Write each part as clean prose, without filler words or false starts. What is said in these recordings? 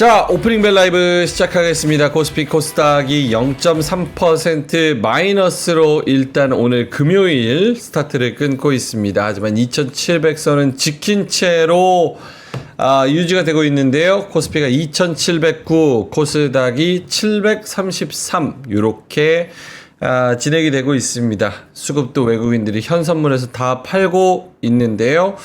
자, 오프닝 벨 라이브 시작하겠습니다. 코스피 코스닥이 0.3% 마이너스로 일단 오늘 금요일 스타트를 끊고 있습니다. 하지만 2700선은 지킨 채로 유지가 되고 있는데요. 코스피가 2709, 코스닥이 733 이렇게 진행이 되고 있습니다. 수급도 외국인들이 현 선물에서 다 팔고 있는데요.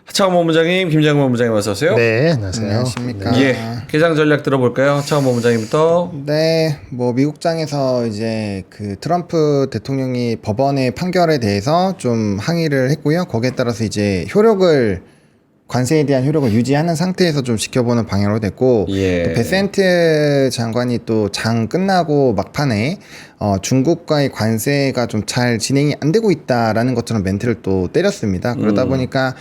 하창원 본부장님, 김장훈 본부장님 어서 오세요. 네, 안녕하세요. 안녕하십니까. 예, 개장 전략 들어볼까요? 하창원 본부장님부터. 네, 뭐 미국장에서 이제 그 트럼프 대통령이 법원의 판결에 대해서 좀 항의를 했고요. 거기에 따라서 이제 관세에 대한 효력을 유지하는 상태에서 좀 지켜보는 방향으로 됐고, 예. 또 베센트 장관이 또 장 끝나고 막판에 중국과의 관세가 좀 잘 진행이 안 되고 있다라는 것처럼 멘트를 또 때렸습니다. 그러다 보니까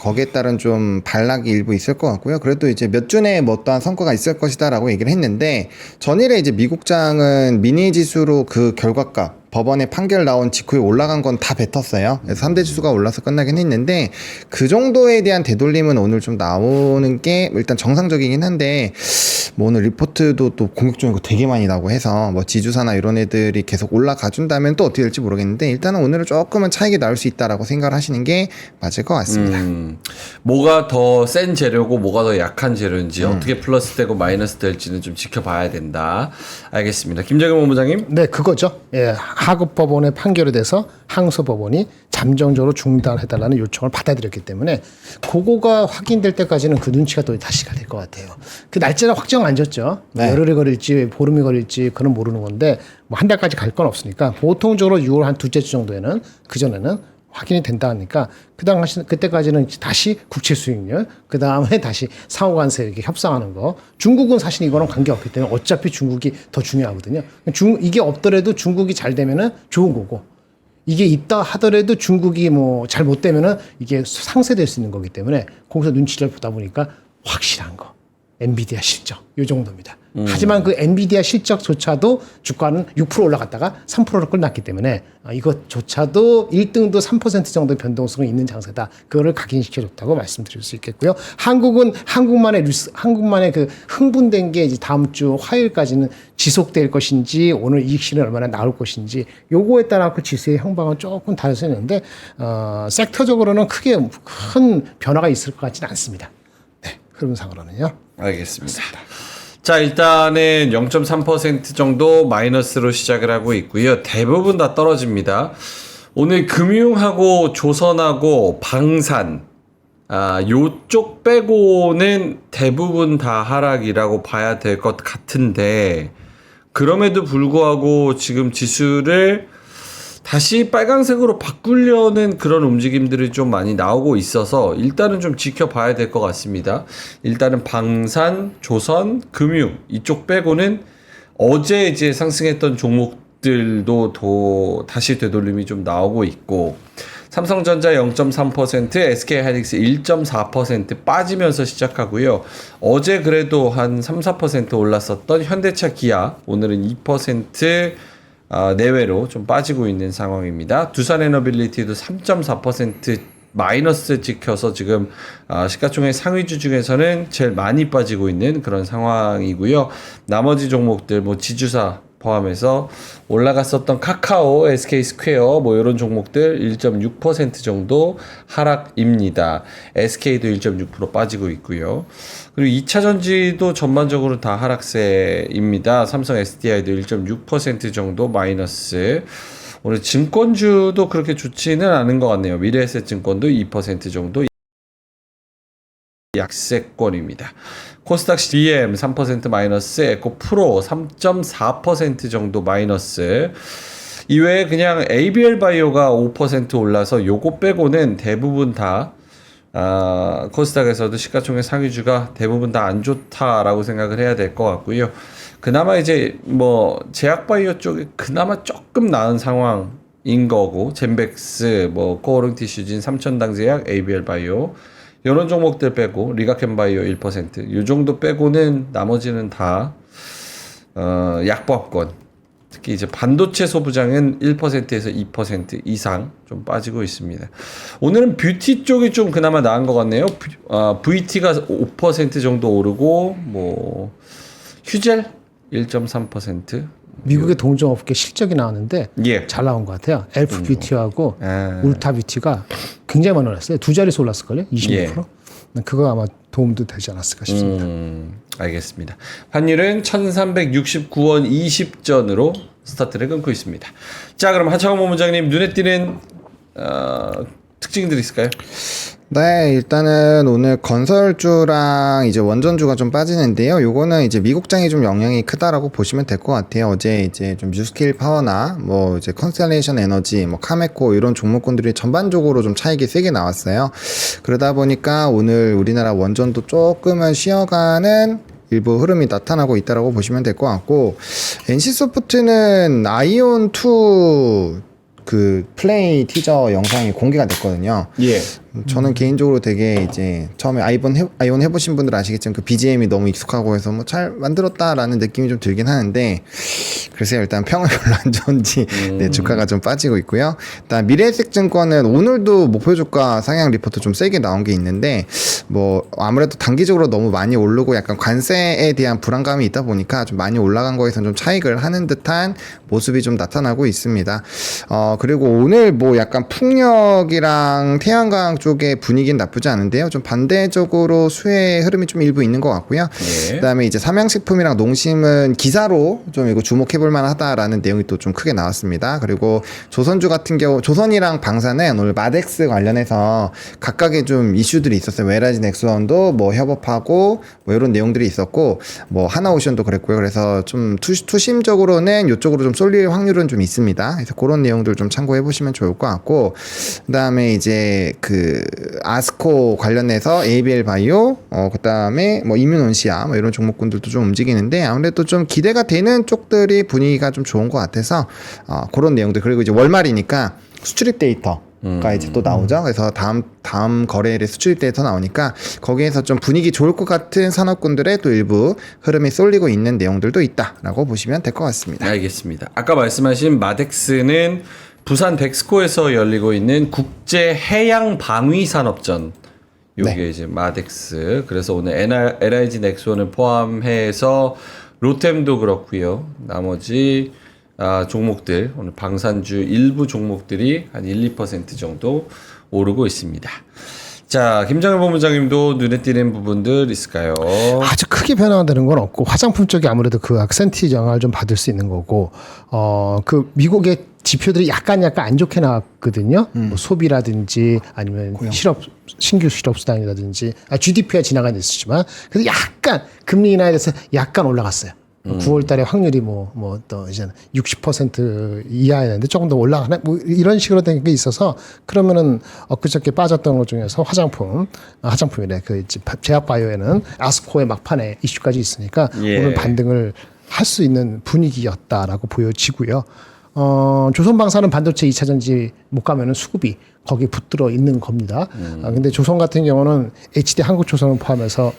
거기에 따른 좀 반락이 일부 있을 것 같고요. 그래도 이제 몇 주 내에 뭐 어떠한 성과가 있을 것이다라고 얘기를 했는데, 전일에 이제 미국장은 미니 지수로 그 결과값 법원의 판결 나온 직후에 올라간 건 다 뱉었어요. 그래서 3대 지수가 올라서 끝나긴 했는데, 그 정도에 대한 되돌림은 오늘 좀 나오는 게 일단 정상적이긴 한데, 뭐 오늘 리포트도 또 공격적인 거 되게 많이 나오고 해서 뭐 지주사나 이런 애들이 계속 올라가 준다면 또 어떻게 될지 모르겠는데, 일단은 오늘은 조금은 차익이 나올 수 있다라고 생각을 하시는 게 맞을 것 같습니다. 뭐가 더 센 재료고 뭐가 더 약한 재료인지 어떻게 플러스되고 마이너스 될지는 좀 지켜봐야 된다. 알겠습니다. 김정현 본부장님. 네, 그거죠. 예, 하급 법원의 판결에 대해서 항소 법원이 잠정적으로 중단해달라는 요청을 받아들였기 때문에 그거가 확인될 때까지는 그 눈치가 또 다시가 될 것 같아요. 그 날짜는 확정 안 졌죠. 네. 열흘이 걸릴지 보름이 걸릴지 그건 모르는 건데 뭐 한 달까지 갈 건 없으니까 보통적으로 6월 한 둘째 주 정도에는 그 전에는 확인이 된다 하니까 그때까지는 다시 국채 수익률, 그 다음에 다시 상호관세 이렇게 협상하는 거. 중국은 사실 이거는 관계없기 때문에 어차피 중국이 더 중요하거든요. 이게 없더라도 중국이 잘 되면은 좋은 거고, 이게 있다 하더라도 중국이 뭐 잘 못 되면은 이게 상쇄될 수 있는 거기 때문에 거기서 눈치를 보다 보니까 확실한 거. 엔비디아 실적 요 정도입니다. 하지만 그 엔비디아 실적조차도 주가는 6% 올라갔다가 3%로 끝났기 때문에 이것조차도 1등도 3% 정도 변동성이 있는 장세다. 그거를 각인시켜줬다고 말씀드릴 수 있겠고요. 한국은 한국만의 그 흥분된 게 이제 다음 주 화요일까지는 지속될 것인지 오늘 이익실은 얼마나 나올 것인지 요거에 따라 그 지수의 형방은 조금 다를 수 있는데 섹터적으로는 크게 큰 변화가 있을 것 같지는 않습니다. 네, 흐름상으로는요. 알겠습니다. 자, 일단은 0.3% 정도 마이너스로 시작을 하고 있고요. 대부분 다 떨어집니다. 오늘 금융하고 조선하고 방산, 요쪽 빼고는 대부분 다 하락이라고 봐야 될 것 같은데, 그럼에도 불구하고 지금 지수를 다시 빨간색으로 바꾸려는 그런 움직임들이 좀 많이 나오고 있어서 일단은 좀 지켜봐야 될 것 같습니다. 일단은 방산, 조선, 금융 이쪽 빼고는 어제 이제 상승했던 종목들도 다시 되돌림이 좀 나오고 있고, 삼성전자 0.3%, SK하이닉스 1.4% 빠지면서 시작하고요. 어제 그래도 한 3, 4% 올랐었던 현대차, 기아 오늘은 2% 내외로 좀 빠지고 있는 상황입니다. 두산에너빌리티도 3.4% 마이너스 찍혀서 지금 시가총액 상위주 중에서는 제일 많이 빠지고 있는 그런 상황이고요. 나머지 종목들 뭐 지주사 포함해서 올라갔었던 카카오, SK스퀘어 뭐 이런 종목들 1.6% 정도 하락입니다. SK도 1.6% 빠지고 있고요. 그리고 2차전지도 전반적으로 다 하락세입니다. 삼성 SDI도 1.6% 정도 마이너스. 오늘 증권주도 그렇게 좋지는 않은 것 같네요. 미래에셋증권도 2% 정도 약세권입니다. 코스닥 BM 3% 마이너스, 에코프로 3.4% 정도 마이너스. 이외에 그냥 ABL 바이오가 5% 올라서 요거 빼고는 대부분 다 코스닥에서도 시가총액 상위주가 대부분 다 안 좋다라고 생각을 해야 될 것 같고요. 그나마 이제 뭐 제약바이오 쪽이 그나마 조금 나은 상황인 거고, 젠백스, 뭐 코오롱 티슈진, 삼천당제약, ABL 바이오 이런 종목들 빼고, 리가켄바이오 1%, 이 정도 빼고는 나머지는 다 약보합권, 특히 이제 반도체 소부장은 1%에서 2% 이상 좀 빠지고 있습니다. 오늘은 뷰티 쪽이 좀 그나마 나은 것 같네요. VT가 5% 정도 오르고 뭐 휴젤 1.3%. 미국의 동종업계 실적이 나왔는데 예. 잘 나온 것 같아요. 엘프 뷰티하고 아. 울타 뷰티가 굉장히 많이 올랐어요. 두 자릿수 올랐을걸요? 25%? 예. 그거 아마 도움도 되지 않았을까 싶습니다. 알겠습니다. 환율은 1369원 20전으로 스타트를 끊고 있습니다. 자, 그럼 한창원 본부장님 눈에 띄는 특징들이 있을까요? 네, 일단은 오늘 건설주랑 이제 원전주가 좀 빠지는데요. 요거는 이제 미국장이 좀 영향이 크다라고 보시면 될 것 같아요. 어제 이제 좀 뉴스킬 파워나 뭐 이제 컨스텔레이션 에너지, 뭐 카메코 이런 종목군들이 전반적으로 좀 차익이 세게 나왔어요. 그러다 보니까 오늘 우리나라 원전도 조금은 쉬어가는 일부 흐름이 나타나고 있다라고 보시면 될 것 같고, NC소프트는 아이온2 그 플레이 티저 영상이 공개가 됐거든요. 예. 저는 개인적으로 되게 이제 처음에 아이온 해보신 분들 아시겠지만 그 BGM이 너무 익숙하고 해서 뭐 잘 만들었다라는 느낌이 좀 들긴 하는데, 글쎄요, 일단 평은 별로 안 좋은지 네, 주가가 좀 빠지고 있고요. 일단 미래에셋증권은 오늘도 목표 주가 상향 리포트 좀 세게 나온 게 있는데, 뭐 아무래도 단기적으로 너무 많이 오르고 약간 관세에 대한 불안감이 있다 보니까 좀 많이 올라간 거에선 좀 차익을 하는 듯한 모습이 좀 나타나고 있습니다. 그리고 오늘 뭐 약간 풍력이랑 태양광 쪽의 분위기는 나쁘지 않은데요. 좀 반대적으로 수혜의 흐름이 좀 일부 있는 것 같고요. 예. 그다음에 이제 삼양식품이랑 농심은 기사로 좀 이거 주목해볼 만하다라는 내용이 또 좀 크게 나왔습니다. 그리고 조선주 같은 경우, 조선이랑 방사는 오늘 마덱스 관련해서 각각의 좀 이슈들이 있었어요. 웨라지 넥스원도 뭐 협업하고 뭐 이런 내용들이 있었고, 뭐 하나오션도 그랬고요. 그래서 좀 투심적으로는 이쪽으로 좀 쏠릴 확률은 좀 있습니다. 그래서 그런 내용들 좀 참고해 보시면 좋을 것 같고, 그다음에 이제 그 아스코 관련해서 ABL 바이오, 그다음에 뭐 이뮤논시아 뭐 이런 종목군들도 좀 움직이는데, 아무래도 좀 기대가 되는 쪽들이 분위기가 좀 좋은 것 같아서 그런 내용들. 그리고 이제 월말이니까 수출입 데이터가 이제 또 나오죠. 그래서 다음 거래일에 수출입 데이터 나오니까 거기에서 좀 분위기 좋을 것 같은 산업군들의 또 일부 흐름이 쏠리고 있는 내용들도 있다라고 보시면 될 것 같습니다. 알겠습니다. 아까 말씀하신 마덱스는 부산 백스코에서 열리고 있는 국제 해양 방위 산업전. 요게 네. 이제 마덱스. 그래서 오늘 LIG 넥스원을 포함해서 로템도 그렇고요. 나머지 종목들, 오늘 방산주 일부 종목들이 한 1, 2% 정도 오르고 있습니다. 자, 김정일 본부장님도 눈에 띄는 부분들 있을까요? 아주 크게 변화되는 건 없고, 화장품 쪽이 아무래도 그 악센티 영향을 좀 받을 수 있는 거고, 그 미국의 지표들이 약간 안 좋게 나왔거든요. 뭐 소비라든지 아니면 신규 실업 수당이라든지, GDP가 지나간 있었지만, 그래서 약간 금리 인하에 대해서 약간 올라갔어요. 9월 달에 확률이 또 이제 60% 이하였는데 조금 더 올라가네? 뭐 이런 식으로 된 게 있어서, 그러면은 엊그저께 빠졌던 것 중에서 화장품이래. 그 제약바이오에는 아스코의 막판에 이슈까지 있으니까 예. 오늘 반등을 할 수 있는 분위기였다라고 보여지고요. 조선방사는 반도체 2차 전지 못 가면은 수급이 거기에 붙들어 있는 겁니다. 근데 조선 같은 경우는 HD 한국조선을 포함해서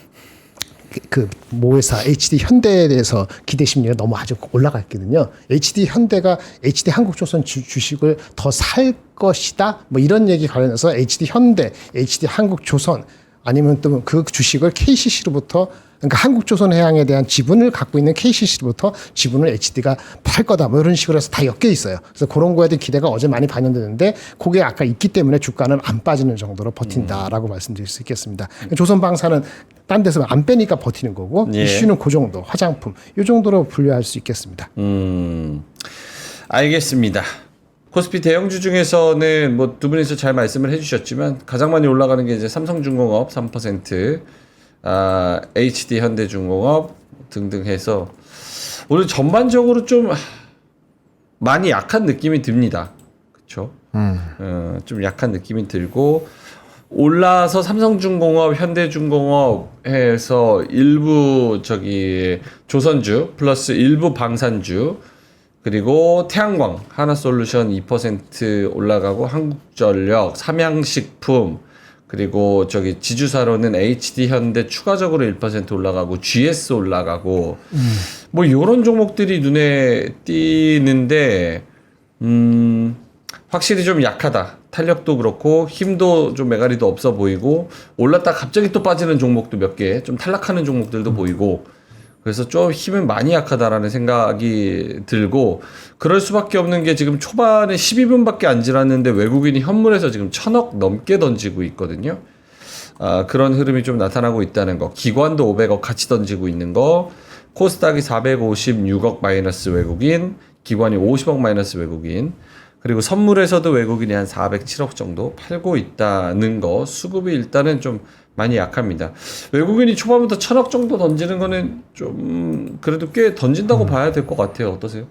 그 모회사 HD 현대에 대해서 기대 심리가 너무 아주 올라가 있거든요. HD 현대가 HD 한국조선 주식을 더 살 것이다. 뭐 이런 얘기 관련해서 HD 현대, HD 한국조선 아니면 또 그 주식을 KCC로부터, 그러니까 한국조선해양에 대한 지분을 갖고 있는 KCC로부터 지분을 HD가 팔 거다. 뭐 이런 식으로 해서 다 엮여 있어요. 그래서 그런 거에 대한 기대가 어제 많이 반영되는데, 그게 아까 있기 때문에 주가는 안 빠지는 정도로 버틴다라고 말씀드릴 수 있겠습니다. 조선방사는 딴 데서 안 빼니까 버티는 거고, 예. 이슈는 그 정도, 화장품 이 정도로 분류할 수 있겠습니다. 알겠습니다. 코스피 대형주 중에서는 뭐 두 분이서 잘 말씀을 해주셨지만 가장 많이 올라가는 게 이제 삼성중공업 3%, HD 현대중공업 등등 해서 오늘 전반적으로 좀 많이 약한 느낌이 듭니다. 그렇죠? 좀 약한 느낌이 들고, 올라서 삼성중공업, 현대중공업 해서 일부 조선주 플러스 일부 방산주, 그리고 태양광, 하나솔루션 2% 올라가고, 한국전력, 삼양식품, 그리고 저기 지주사로는 HD 현대 추가적으로 1% 올라가고 GS 올라가고 뭐 요런 종목들이 눈에 띄는데 확실히 좀 약하다. 탄력도 그렇고 힘도 좀 메가리도 없어 보이고 올랐다 갑자기 또 빠지는 종목도 몇 개 좀 탈락하는 종목들도 보이고 그래서 좀 힘은 많이 약하다라는 생각이 들고 그럴 수밖에 없는 게 지금 초반에 12분밖에 안 지났는데 외국인이 현물에서 지금 1,000억 넘게 던지고 있거든요. 그런 흐름이 좀 나타나고 있다는 거. 기관도 500억 같이 던지고 있는 거. 코스닥이 456억 마이너스 외국인, 기관이 50억 마이너스 외국인. 그리고 선물에서도 외국인이 한 407억 정도 팔고 있다는 거. 수급이 일단은 좀 많이 약합니다. 외국인이 초반부터 1,000억 정도 던지는 거는 좀 그래도 꽤 던진다고 봐야 될 것 같아요. 어떠세요?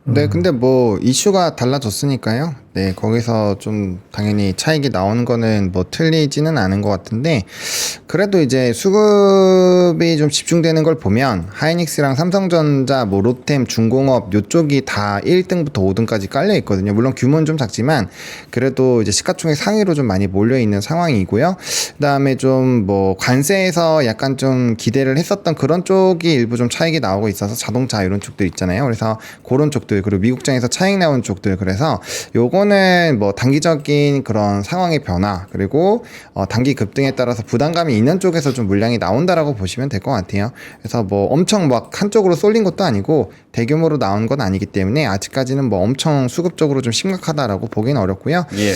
네, 근데 뭐 이슈가 달라졌으니까요. 네, 거기서 좀 당연히 차익이 나오는 거는 뭐 틀리지는 않은 것 같은데 그래도 이제 수급이 좀 집중되는 걸 보면 하이닉스랑 삼성전자, 뭐 롯템, 중공업 요쪽이 다 1등부터 5등까지 깔려 있거든요. 물론 규모는 좀 작지만 그래도 이제 시가총액 상위로 좀 많이 몰려 있는 상황이고요. 그다음에 좀 뭐 관세에서 약간 좀 기대를 했었던 그런 쪽이 일부 좀 차익이 나오고 있어서 자동차 이런 쪽들 있잖아요. 그래서 그런 쪽들 그리고 미국장에서 차익 나온 쪽들 그래서 요거는 뭐 단기적인 그런 상황의 변화 그리고 단기 급등에 따라서 부담감이 있는 쪽에서 좀 물량이 나온다라고 보시면 될 것 같아요. 그래서 뭐 엄청 막 한쪽으로 쏠린 것도 아니고 대규모로 나온 건 아니기 때문에 아직까지는 뭐 엄청 수급적으로 좀 심각하다라고 보기는 어렵고요. 예.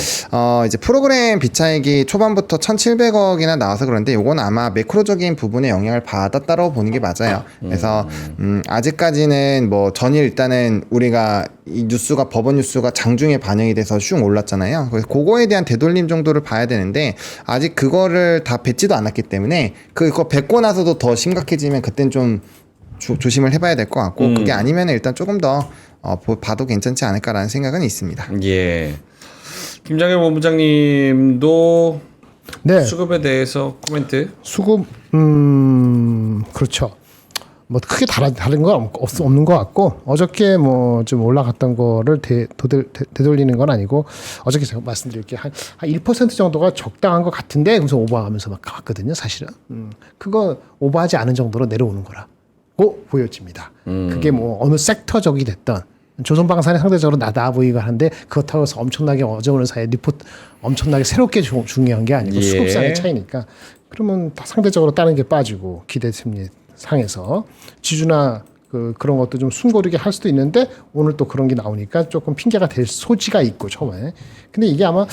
이제 프로그램 비차익이 초반부터 1,700억이나 나와서 그런데 요건 아마 매크로적인 부분에 영향을 받았다고 보는 게 맞아요. 그래서 아직까지는 뭐 전일 일단은 우리가 이 뉴스가 법원 뉴스가 장중에 반영이 돼서 슝 올랐잖아요. 그래서 그거에 대한 되돌림 정도를 봐야 되는데 아직 그거를 다 뱉지도 않았기 때문에 그거 뱉고 나서도 더 심각해지면 그땐 좀 조심을 해봐야 될 것 같고 그게 아니면 일단 조금 더 봐도 괜찮지 않을까라는 생각은 있습니다. 예. 김장현 본부장님도 네. 수급에 대해서 코멘트. 수급 그렇죠. 뭐 크게 다른 건 없는 것 같고 어저께 뭐 좀 올라갔던 거를 되돌리는 건 아니고 어저께 제가 말씀드릴게요. 한 1% 정도가 적당한 것 같은데 그래서 오버하면서 막 갔거든요. 사실은 그거 오버하지 않은 정도로 내려오는 거라고 보여집니다. 그게 뭐 어느 섹터적이 됐던 조선방산이 상대적으로 나아 보이고 하는데 그렇다고 해서 엄청나게 어제오늘 사이에 리포트 엄청나게 새롭게 중요한 게 아니고 예. 수급상의 차이니까 그러면 다 상대적으로 다른 게 빠지고 기대 심리 상에서 지주나 그런 것도 좀 숨고르게 할 수도 있는데 오늘 또 그런 게 나오니까 조금 핑계가 될 소지가 있고 처음에 근데 이게 아마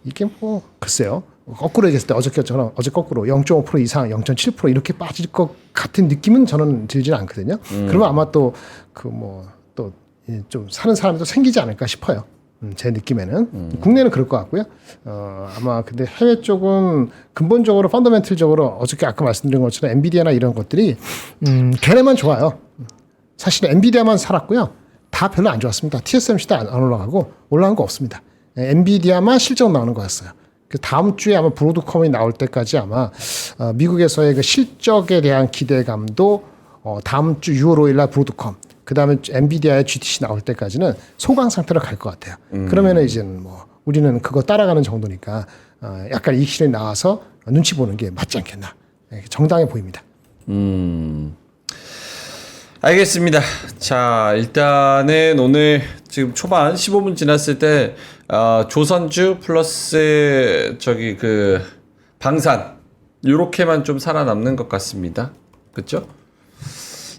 이게 뭐 글쎄요 거꾸로 얘기했을 때 어제 거꾸로 0.5% 이상 0.7% 이렇게 빠질 것 같은 느낌은 저는 들지는 않거든요. 그러면 아마 또 좀 사는 사람도 생기지 않을까 싶어요. 제 느낌에는 국내는 그럴 것 같고요. 아마 근데 해외 쪽은 근본적으로 펀더멘틀적으로 어저께 아까 말씀드린 것처럼 엔비디아나 이런 것들이 걔네만 좋아요. 사실 엔비디아만 살았고요. 다 별로 안 좋았습니다. TSMC도 안 올라가고 올라간 거 없습니다. 엔비디아만 실적 나오는 거였어요. 그 다음 주에 아마 브로드컴이 나올 때까지 아마 미국에서의 그 실적에 대한 기대감도 다음 주 6월 5일 날 브로드컴 그 다음에 엔비디아의 GTC 나올 때까지는 소강 상태로 갈 것 같아요. 그러면은 이제 뭐 우리는 그거 따라가는 정도니까 약간 이 실에 나와서 눈치 보는 게 맞지 않겠나. 정당해 보입니다. 알겠습니다. 자, 일단은 오늘 지금 초반 15분 지났을 때 조선주 플러스 저기 그 방산 요렇게만 좀 살아남는 것 같습니다. 그렇죠?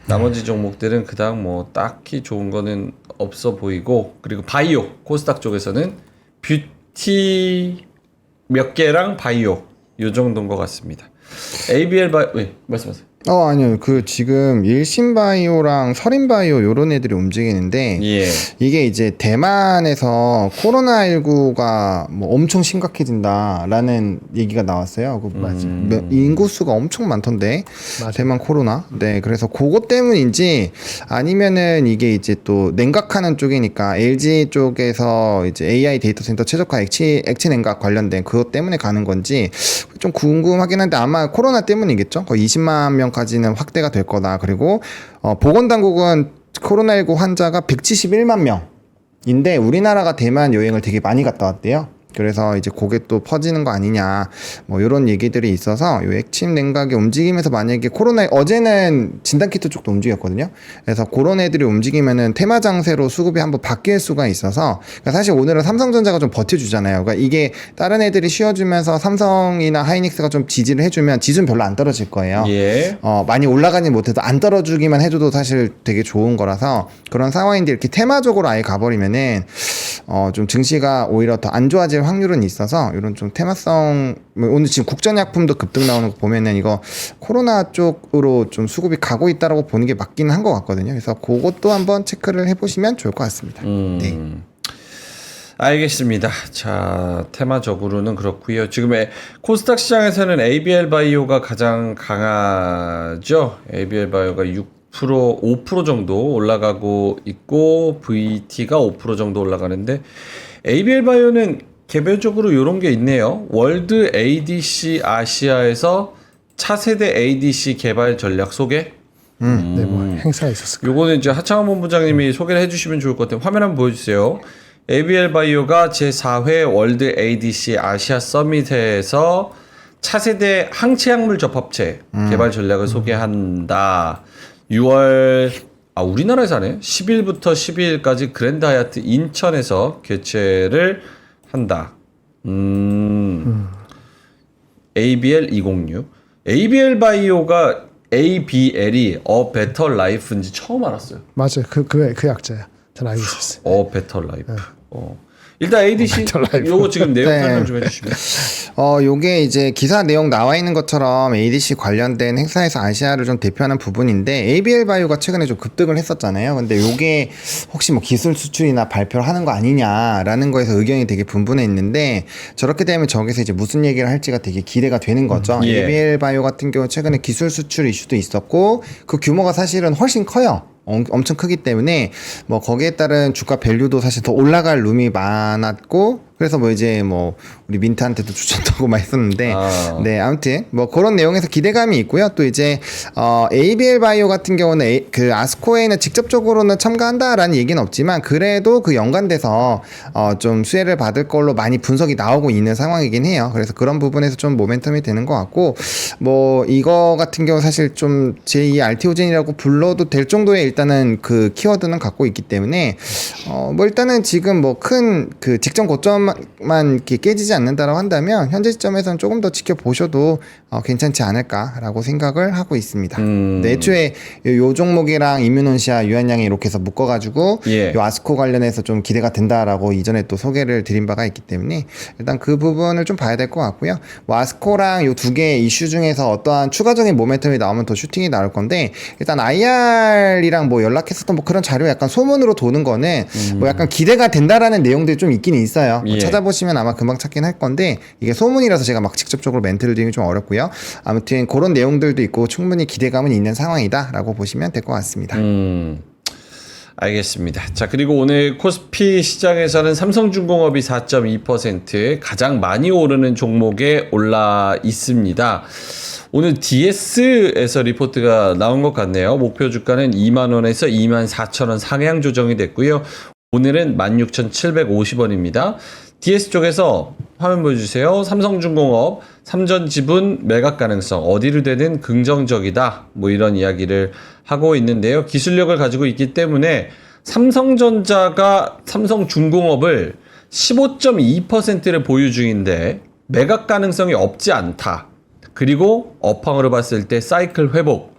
나머지 종목들은 그닥 뭐 딱히 좋은 거는 없어 보이고 그리고 바이오 코스닥 쪽에서는 뷰티 몇 개랑 바이오 요 정도인 것 같습니다. ABL 말씀하세요. 아니요. 그 지금 일신바이오랑 서린바이오 요런 애들이 움직이는데 예. 이게 이제 대만에서 코로나19가 뭐 엄청 심각해진다라는 얘기가 나왔어요. 인구수가 엄청 많던데. 맞아요. 대만 코로나. 네. 그래서 그것 때문인지 아니면은 이게 이제 또 냉각하는 쪽이니까 LG 쪽에서 이제 AI 데이터 센터 최적화 액체 냉각 관련된 그것 때문에 가는 건지 좀 궁금하긴 한데 아마 코로나 때문이겠죠. 거의 20만 명까지는 확대가 될 거다. 그리고 보건당국은 코로나19 환자가 171만 명인데 우리나라가 대만 여행을 되게 많이 갔다 왔대요. 그래서 이제 그게 또 퍼지는 거 아니냐 뭐 이런 얘기들이 있어서 이 핵심 냉각이 움직이면서 만약에 코로나 어제는 진단키트 쪽도 움직였거든요. 그래서 그런 애들이 움직이면은 테마 장세로 수급이 한번 바뀔 수가 있어서 그러니까 사실 오늘은 삼성전자가 좀 버텨주잖아요. 그러니까 이게 다른 애들이 쉬어주면서 삼성이나 하이닉스가 좀 지지를 해주면 지수는 별로 안 떨어질 거예요. 예. 많이 올라가지 못해도 안 떨어주기만 해줘도 사실 되게 좋은 거라서 그런 상황인데 이렇게 테마적으로 아예 가버리면은 좀 증시가 오히려 더 안 좋아질 확률은 있어서 이런 좀 테마성 뭐 오늘 지금 국전약품도 급등 나오는 거 보면은 이거 코로나 쪽으로 좀 수급이 가고 있다라고 보는 게 맞기는 한 것 같거든요. 그래서 그것도 한번 체크를 해보시면 좋을 것 같습니다. 네. 알겠습니다. 자, 테마적으로는 그렇고요. 지금 코스닥 시장에서는 ABL 바이오가 가장 강하죠. ABL 바이오가 5% 정도 올라가고 있고 VT가 5% 정도 올라가는데 ABL 바이오는 개별적으로 이런 게 있네요. 월드 ADC 아시아에서 차세대 ADC 개발 전략 소개. 네, 뭐 행사가 있었을 거예요. 요거는 이제 하창원 본부장님이 소개를 해주시면 좋을 것 같아요. 화면 한번 보여주세요. ABL 바이오가 제4회 월드 ADC 아시아 서밋에서 차세대 항체약물 접합체 개발 전략을 소개한다. 6월 우리나라에서 하네. 10일부터 12일까지 그랜드 하얏트 인천에서 개최를 한다. ABL 206. ABL 바이오가 ABL이 베터 라이프인지 처음 알았어요. 맞아요. 그 약자야. 전 알고 있었어요. 베터 라이프. 일단 ADC 요거 지금 내용 설명 좀 해주시면. 요게 이제 기사 내용 나와 있는 것처럼 ADC 관련된 행사에서 아시아를 좀 대표하는 부분인데 ABL 바이오가 최근에 좀 급등을 했었잖아요. 근데 요게 혹시 뭐 기술 수출이나 발표를 하는 거 아니냐라는 거에서 의견이 되게 분분해 있는데 저렇게 되면 저기서 이제 무슨 얘기를 할지가 되게 기대가 되는 거죠. 예. ABL 바이오 같은 경우 최근에 기술 수출 이슈도 있었고 그 규모가 사실은 훨씬 커요. 엄청 크기 때문에 뭐 거기에 따른 주가 밸류도 사실 더 올라갈 룸이 많았고 그래서 뭐 이제 뭐 우리 민트한테도 추천하고 막 했었는데 네 아무튼 뭐 그런 내용에서 기대감이 있고요. 또 이제 ABL 바이오 같은 경우는 그 아스코에는 직접적으로는 참가한다라는 얘기는 없지만 그래도 그 연관돼서 좀 수혜를 받을 걸로 많이 분석이 나오고 있는 상황이긴 해요. 그래서 그런 부분에서 좀 모멘텀이 되는 것 같고 뭐 이거 같은 경우 사실 좀 제2 알티오젠이라고 불러도 될 정도의 일단은 그 키워드는 갖고 있기 때문에 뭐 일단은 지금 뭐 큰 그 직전 고점만 이렇게 깨지지 않는다라고 한다면 현재 시점에서는 조금 더 지켜보셔도 괜찮지 않을까라고 생각을 하고 있습니다. 네, 애초에 요 종목이랑 이뮤논시아 유한양이 이렇게 해서 묶어가지고 예. 요 아스코 관련해서 좀 기대가 된다라고 이전에 또 소개를 드린 바가 있기 때문에 일단 그 부분을 좀 봐야 될 것 같고요. 뭐 아스코랑 요 두 개의 이슈 중에서 어떠한 추가적인 모멘텀이 나오면 더 슈팅이 나올 건데 일단 IR이랑 뭐 연락했었던 뭐 그런 자료 약간 소문으로 도는 거는 뭐 약간 기대가 된다라는 내용들이 좀 있긴 있어요. 뭐 예. 찾아보시면 아마 금방 찾긴 할 건데 이게 소문이라서 제가 막 직접적으로 멘트를 드리기 좀 어렵고요. 아무튼 그런 내용들도 있고 충분히 기대감은 있는 상황이다라고 보시면 될 것 같습니다. 알겠습니다. 자, 그리고 오늘 코스피 시장에서는 삼성중공업이 4.2% 가장 많이 오르는 종목에 올라 있습니다. 오늘 DS에서 리포트가 나온 것 같네요. 목표 주가는 2만원에서 24,000원 상향 조정이 됐고요. 오늘은 16,750원입니다. DS 쪽에서 화면 보여주세요. 삼성중공업, 삼전지분 매각 가능성 어디로 되든 긍정적이다. 뭐 이런 이야기를 하고 있는데요. 기술력을 가지고 있기 때문에 삼성전자가 삼성중공업을 15.2%를 보유 중인데 매각 가능성이 없지 않다. 그리고 업황으로 봤을 때 사이클 회복,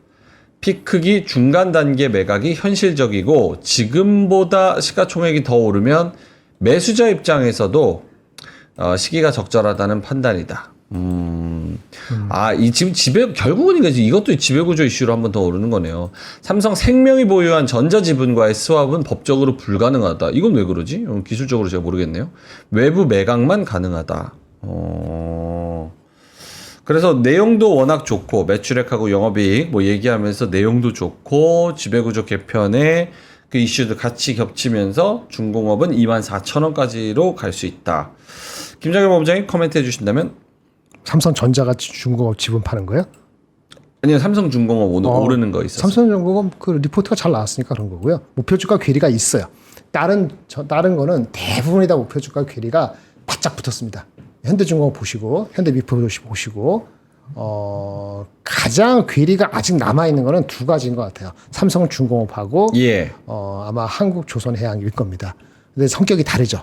픽 크기 중간 단계 매각이 현실적이고 지금보다 시가총액이 더 오르면 매수자 입장에서도 시기가 적절하다는 판단이다. 지금 결국은 이것도 지배구조 이슈로 한 번 더 오르는 거네요. 삼성생명이 보유한 전자지분과의 스왑은 법적으로 불가능하다. 이건 왜 그러지? 기술적으로 제가 모르겠네요. 외부 매각만 가능하다. 그래서 내용도 워낙 좋고 매출액하고 영업이익 뭐 얘기하면서 내용도 좋고 지배구조 개편에 그 이슈도 같이 겹치면서 중공업은 24,000원까지로 갈 수 있다. 김장현 본부장님 코멘트 해주신다면? 삼성전자가 중공업 지분 파는 거예요? 아니요, 삼성중공업 오늘 오르는 거 있었어요. 삼성중공업 그 리포트가 잘 나왔으니까 그런 거고요. 목표 주가 괴리가 있어요. 다른 거는 대부분이 다 목표 주가 괴리가 바짝 붙었습니다. 현대중공업 보시고 현대미포 보시고 가장 괴리가 아직 남아 있는 거는 두 가지인 것 같아요. 삼성중공업하고 예. 아마 한국조선해양일 겁니다. 근데 성격이 다르죠.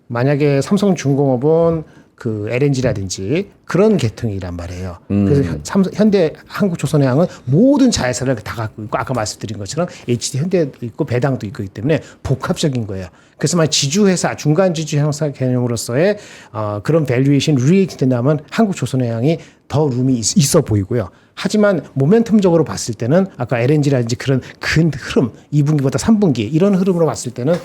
만약에 삼성중공업은 그 LNG라든지 그런 계통이란 말이에요. 그래서 현대 한국조선해양은 모든 자회사를 다 갖고 있고 아까 말씀드린 것처럼 HD 현대도 있고 배당도 있기 때문에 복합적인 거예요. 그래서 만약 지주회사 중간 지주회사 개념으로서의 그런 밸류에이션 리액트 된다면 한국조선해양이 더 룸이 있어 보이고요. 하지만 모멘텀적으로 봤을 때는 아까 LNG라든지 그런 큰 흐름 2분기보다 3분기 이런 흐름으로 봤을 때는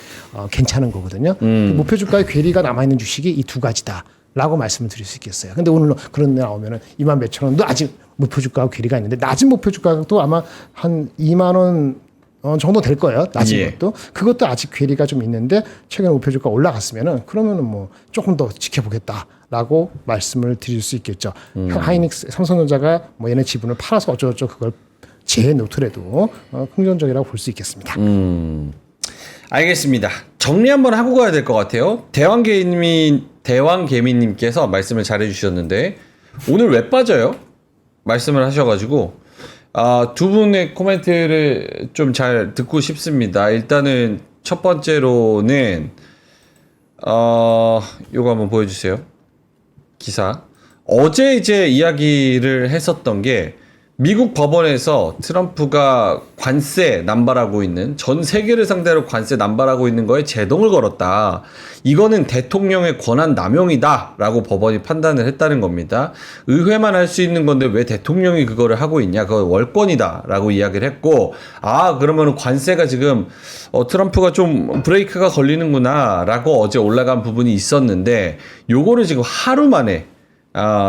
괜찮은 거거든요. 목표 주가의 괴리가 남아있는 주식이 이 두 가지다. 라고 말씀을 드릴 수 있겠어요. 근데 오늘 그런 데 나오면은 2만 몇천 원도 아직 목표 주가가 괴리가 있는데 낮은 목표 주가도 아마 한 2만 원 정도 될 거예요. 낮은 예. 것도. 그것도 아직 괴리가 좀 있는데 최근에 목표 주가 올라갔으면은 그러면은 뭐 조금 더 지켜보겠다라고 말씀을 드릴 수 있겠죠. 하이닉스, 삼성전자가 뭐 얘네 지분을 팔아서 어쩌고저쩌고 그걸 재놓더라도 긍정적이라고 볼 수 있겠습니다. 알겠습니다. 정리 한번 하고 가야 될 것 같아요. 대왕개미님께서 말씀을 잘해주셨는데 오늘 왜 빠져요? 말씀을 하셔가지고 두 분의 코멘트를 좀 잘 듣고 싶습니다. 일단은 첫 번째로는 요거 한번 보여주세요. 기사. 어제 이제 이야기를 했었던 게 미국 법원에서 트럼프가 관세 남발하고 있는 전 세계를 상대로 관세 남발하고 있는 거에 제동을 걸었다. 이거는 대통령의 권한 남용이다라고 법원이 판단을 했다는 겁니다. 의회만 할 수 있는 건데 왜 대통령이 그거를 하고 있냐? 그거 월권이다라고 이야기를 했고 그러면 관세가 지금 트럼프가 좀 브레이크가 걸리는구나라고 어제 올라간 부분이 있었는데 요거를 지금 하루 만에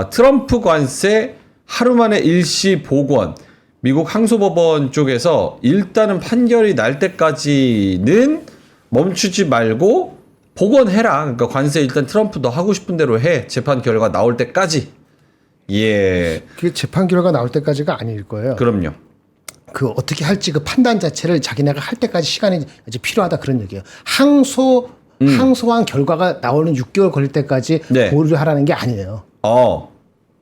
트럼프 관세 하루 만에 일시 복원. 미국 항소법원 쪽에서 일단은 판결이 날 때까지는 멈추지 말고 복원해라. 그러니까 관세 일단 트럼프 너 하고 싶은 대로 해. 재판 결과 나올 때까지. 예. 그게 재판 결과 나올 때까지가 아닐 거예요. 그럼요. 그 어떻게 할지 그 판단 자체를 자기네가 할 때까지 시간이 이제 필요하다 그런 얘기예요. 항소한 결과가 나오는 6개월 걸릴 때까지 네. 보류를 하라는 게 아니에요.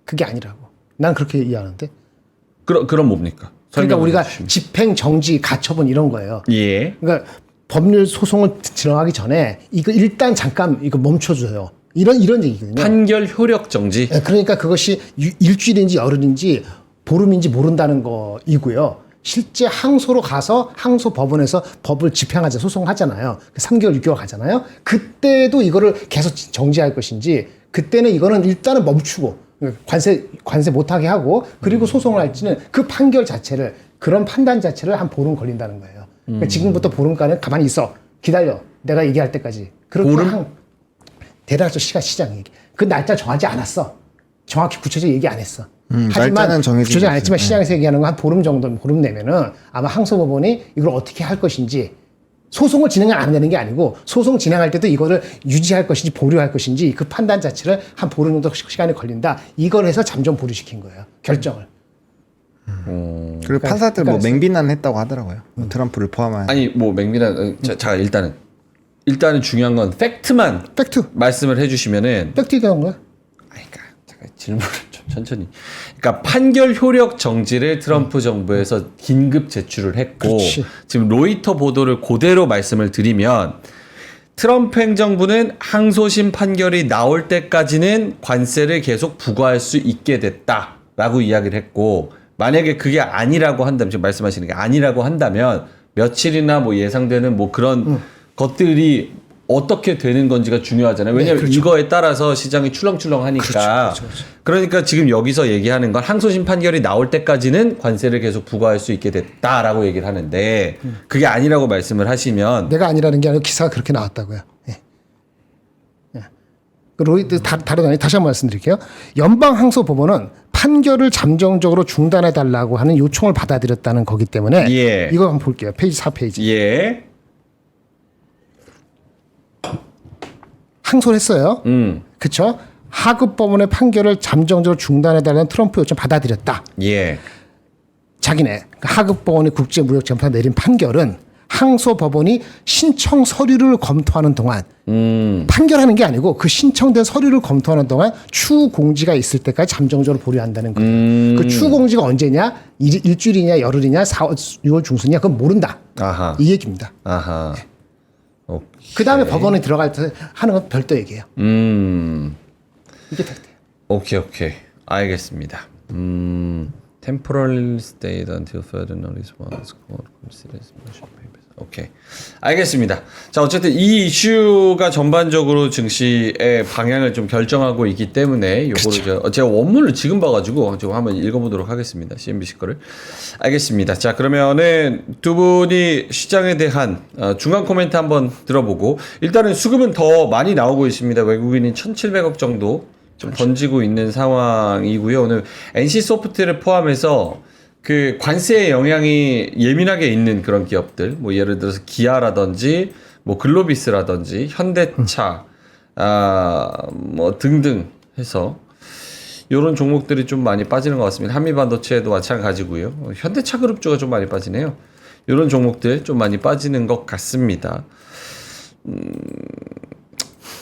그게 아니라고. 난 그렇게 이해하는데. 그럼 뭡니까? 그러니까 설명을 우리가 해주시면. 집행, 정지, 가처분 이런 거예요. 예. 그러니까 법률 소송을 진행하기 전에 이거 일단 잠깐 이거 멈춰줘요. 이런 얘기거든요. 판결 효력 정지. 네, 그러니까 그것이 일주일인지 열흘인지 보름인지 모른다는 거이고요. 실제 항소로 가서 항소 법원에서 법을 집행하자 소송하잖아요. 3개월, 6개월 가잖아요. 그때도 이거를 계속 정지할 것인지 그때는 이거는 일단은 멈추고 관세 못하게 하고 그리고 소송을 할지는 그 판결 자체를 그런 판단 자체를 한 보름 걸린다는 거예요. 그러니까 지금부터 보름간은 가만히 있어. 기다려. 내가 얘기할 때까지. 그렇게 보름? 대략적 시장 얘기. 그 날짜 정하지 않았어. 정확히 구체적으로 얘기 안 했어. 하지만 날짜는 정해지고 구체적으로 안 했지만 있어요. 시장에서 얘기하는 건 한 보름 정도, 보름 내면은 아마 항소법원이 이걸 어떻게 할 것인지 소송을 진행을 안 되는 게 아니고 소송 진행할 때도 이거를 유지할 것인지 보류할 것인지 그 판단 자체를 한 보름 정도 시간이 걸린다. 이걸 해서 잠정 보류시킨 거예요. 결정을. 그리고 판사들 뭐 그러니까 맹비난 했다고 하더라고요. 트럼프를 포함한. 아니 뭐 맹비난 자 일단은 중요한 건 팩트만 팩트. 말씀을 해주시면은 팩트 얘기한 거야. 그러니까 잠깐 질문을 좀 천천히. 그러니까 판결 효력 정지를 트럼프 정부에서 긴급 제출을 했고 그렇지. 지금 로이터 보도를 그대로 말씀을 드리면 트럼프 행정부는 항소심 판결이 나올 때까지는 관세를 계속 부과할 수 있게 됐다라고 이야기를 했고 만약에 그게 아니라고 한다면 지금 말씀하시는 게 아니라고 한다면 며칠이나 뭐 예상되는 뭐 그런 것들이 어떻게 되는 건지가 중요하잖아요. 왜냐하면 그렇죠. 이거에 따라서 시장이 출렁출렁하니까. 그렇죠. 그러니까 지금 여기서 얘기하는 건 항소심 판결이 나올 때까지는 관세를 계속 부과할 수 있게 됐다라고 얘기를 하는데 그게 아니라고 말씀을 하시면 내가 아니라는 게 아니고 기사가 그렇게 나왔다고요. 예. 그 로이드 다르다니 다시 한번 말씀드릴게요. 연방항소법원은 판결을 잠정적으로 중단해 달라고 하는 요청을 받아들였다는 거기 때문에 예. 이거 한번 볼게요. 페이지 4페이지. 예. 항소를 했어요. 그렇죠? 하급 법원의 판결을 잠정적으로 중단해달라는 트럼프 요청 받아들였다. 예. 자기네 하급 법원의 국제무역재판소가 내린 판결은 항소 법원이 신청 서류를 검토하는 동안 판결하는 게 아니고 그 신청된 서류를 검토하는 동안 추후 공지가 있을 때까지 잠정적으로 보류한다는 거예요. 그 추후 공지가 언제냐? 일주일이냐, 열흘이냐, 6월 중순이냐? 그건 모른다. 아하. 이 얘기입니다. 아하. 그 다음에 법원에 들어갈 때 하는 건 별도 얘기예요. 이게 팩트예요. 오케이. 알겠습니다. Temporarily stayed until further notice was considered. 오케이. 알겠습니다. 자, 어쨌든 이 이슈가 전반적으로 증시의 방향을 좀 결정하고 있기 때문에 요거를 제가 원문을 지금 봐가지고 좀 한번 읽어보도록 하겠습니다. CNBC 거를. 알겠습니다. 자, 그러면은 두 분이 시장에 대한 중간 코멘트 한번 들어보고 일단은 수급은 더 많이 나오고 있습니다. 외국인이 1,700억 정도 좀 던지고 있는 상황이고요. 오늘 NC소프트를 포함해서 그 관세의 영향이 예민하게 있는 그런 기업들, 뭐 예를 들어서 기아라든지, 뭐 글로비스라든지, 현대차, 뭐 등등 해서 이런 종목들이 좀 많이 빠지는 것 같습니다. 한미반도체도 마찬가지고요. 현대차 그룹주가 좀 많이 빠지네요. 이런 종목들 좀 많이 빠지는 것 같습니다.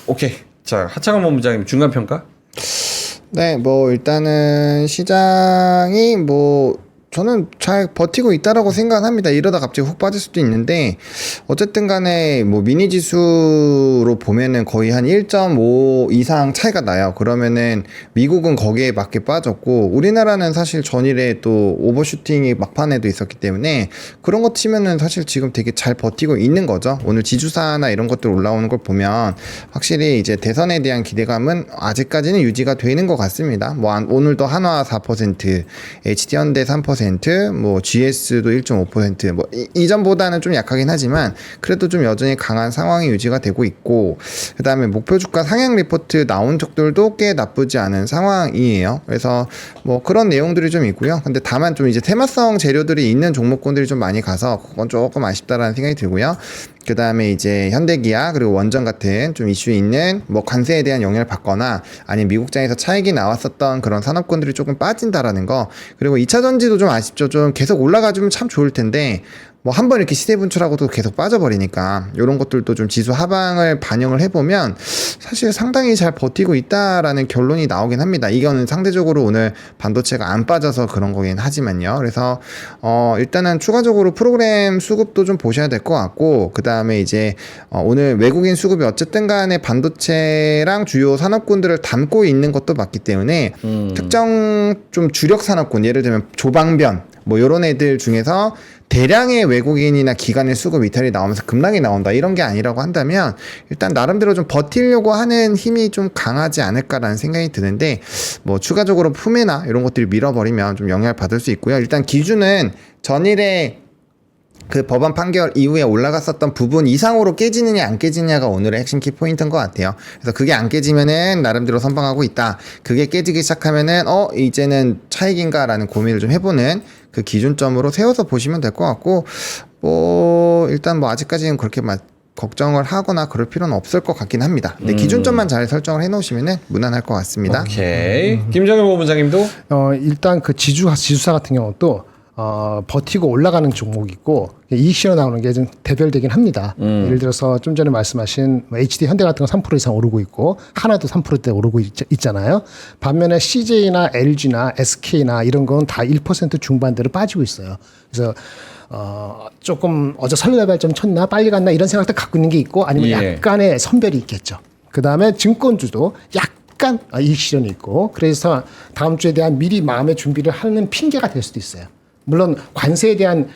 오케이. 자, 하창원 본부장님 중간 평가? 네, 뭐 일단은 시장이 뭐 저는 잘 버티고 있다라고 생각합니다. 이러다 갑자기 훅 빠질 수도 있는데 어쨌든 간에 뭐 미니 지수로 보면은 거의 한 1.5 이상 차이가 나요. 그러면은 미국은 거기에 맞게 빠졌고 우리나라는 사실 전일에 또 오버슈팅이 막판에도 있었기 때문에 그런 거 치면은 사실 지금 되게 잘 버티고 있는 거죠. 오늘 지주사나 이런 것들 올라오는 걸 보면 확실히 이제 대선에 대한 기대감은 아직까지는 유지가 되는 것 같습니다. 뭐 오늘도 한화 4%, HD현대 3%, 뭐 GS도 1.5%, 뭐 이전보다는 좀 약하긴 하지만 그래도 좀 여전히 강한 상황이 유지가 되고 있고 그 다음에 목표 주가 상향 리포트 나온 적들도 꽤 나쁘지 않은 상황이에요. 그래서 뭐 그런 내용들이 좀 있고요. 근데 다만 좀 이제 테마성 재료들이 있는 종목군들이 좀 많이 가서 그건 조금 아쉽다라는 생각이 들고요. 그 다음에 이제 현대기아 그리고 원전 같은 좀 이슈 있는 뭐 관세에 대한 영향을 받거나 아니면 미국장에서 차익이 나왔었던 그런 산업군들이 조금 빠진다라는 거. 그리고 2차 전지도 좀 아쉽죠. 좀 계속 올라가주면 참 좋을 텐데 뭐 한 번 이렇게 시세 분출하고도 계속 빠져버리니까 이런 것들도 좀 지수 하방을 반영을 해보면 사실 상당히 잘 버티고 있다라는 결론이 나오긴 합니다. 이거는 상대적으로 오늘 반도체가 안 빠져서 그런 거긴 하지만요. 그래서 일단은 추가적으로 프로그램 수급도 좀 보셔야 될 것 같고 그 다음에 이제 오늘 외국인 수급이 어쨌든 간에 반도체랑 주요 산업군들을 담고 있는 것도 맞기 때문에 특정 좀 주력 산업군 예를 들면 조방변 뭐 요런 애들 중에서 대량의 외국인이나 기관의 수급 이탈이 나오면서 급락이 나온다 이런 게 아니라고 한다면 일단 나름대로 좀 버티려고 하는 힘이 좀 강하지 않을까라는 생각이 드는데 뭐 추가적으로 품해나 이런 것들이 밀어버리면 좀 영향을 받을 수 있고요. 일단 기준은 전일에 그 법원 판결 이후에 올라갔었던 부분 이상으로 깨지느냐 안 깨지느냐가 오늘의 핵심 키포인트인 것 같아요. 그래서 그게 안 깨지면은 나름대로 선방하고 있다. 그게 깨지기 시작하면은 이제는 차익인가라는 고민을 좀 해보는 그 기준점으로 세워서 보시면 될 것 같고 뭐 일단 뭐 아직까지는 그렇게 걱정을 하거나 그럴 필요는 없을 것 같긴 합니다. 근데 기준점만 잘 설정을 해놓으시면은 무난할 것 같습니다. 오케이. 김정일 본부장님도? 일단 그 지수사 같은 경우도 버티고 올라가는 종목이 있고 이익 실어 나오는 게 좀 대별되긴 합니다. 예를 들어서 좀 전에 말씀하신 HD 현대 같은 건 3% 이상 오르고 있고 하나도 3%대 오르고 있잖아요. 반면에 CJ나 LG나 SK나 이런 건 다 1% 중반대로 빠지고 있어요. 그래서 조금 어제 설레발 좀 쳤나 빨리 갔나 이런 생각도 갖고 있는 게 있고 아니면 약간의 선별이 있겠죠. 그 다음에 증권주도 약간 이익 실현이 있고 그래서 다음 주에 대한 미리 마음의 준비를 하는 핑계가 될 수도 있어요. 물론 관세에 대한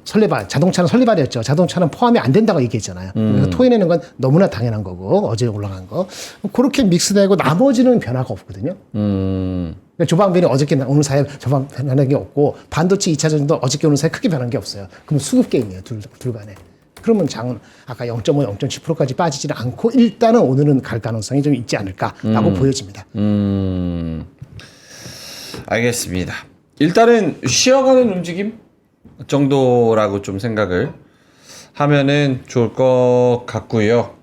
설레발, 자동차는 설레발이었죠. 자동차는 포함이 안 된다고 얘기했잖아요. 그래서 토해내는 건 너무나 당연한 거고 어제 올라간 거 그렇게 믹스되고 나머지는 변화가 없거든요. 그러니까 조방변이 어저께 오늘 사이에 조방 변하는 게 없고 반도체 2차 전지도 어저께 오늘 사이에 크게 변한 게 없어요. 그럼 수급 게임이에요. 둘 간에. 그러면 장은 아까 0.5, 0.7%까지 빠지지는 않고 일단은 오늘은 갈 가능성이 좀 있지 않을까라고 보여집니다. 알겠습니다. 일단은 쉬어가는 움직임 정도라고 좀 생각을 하면은 좋을 것 같고요.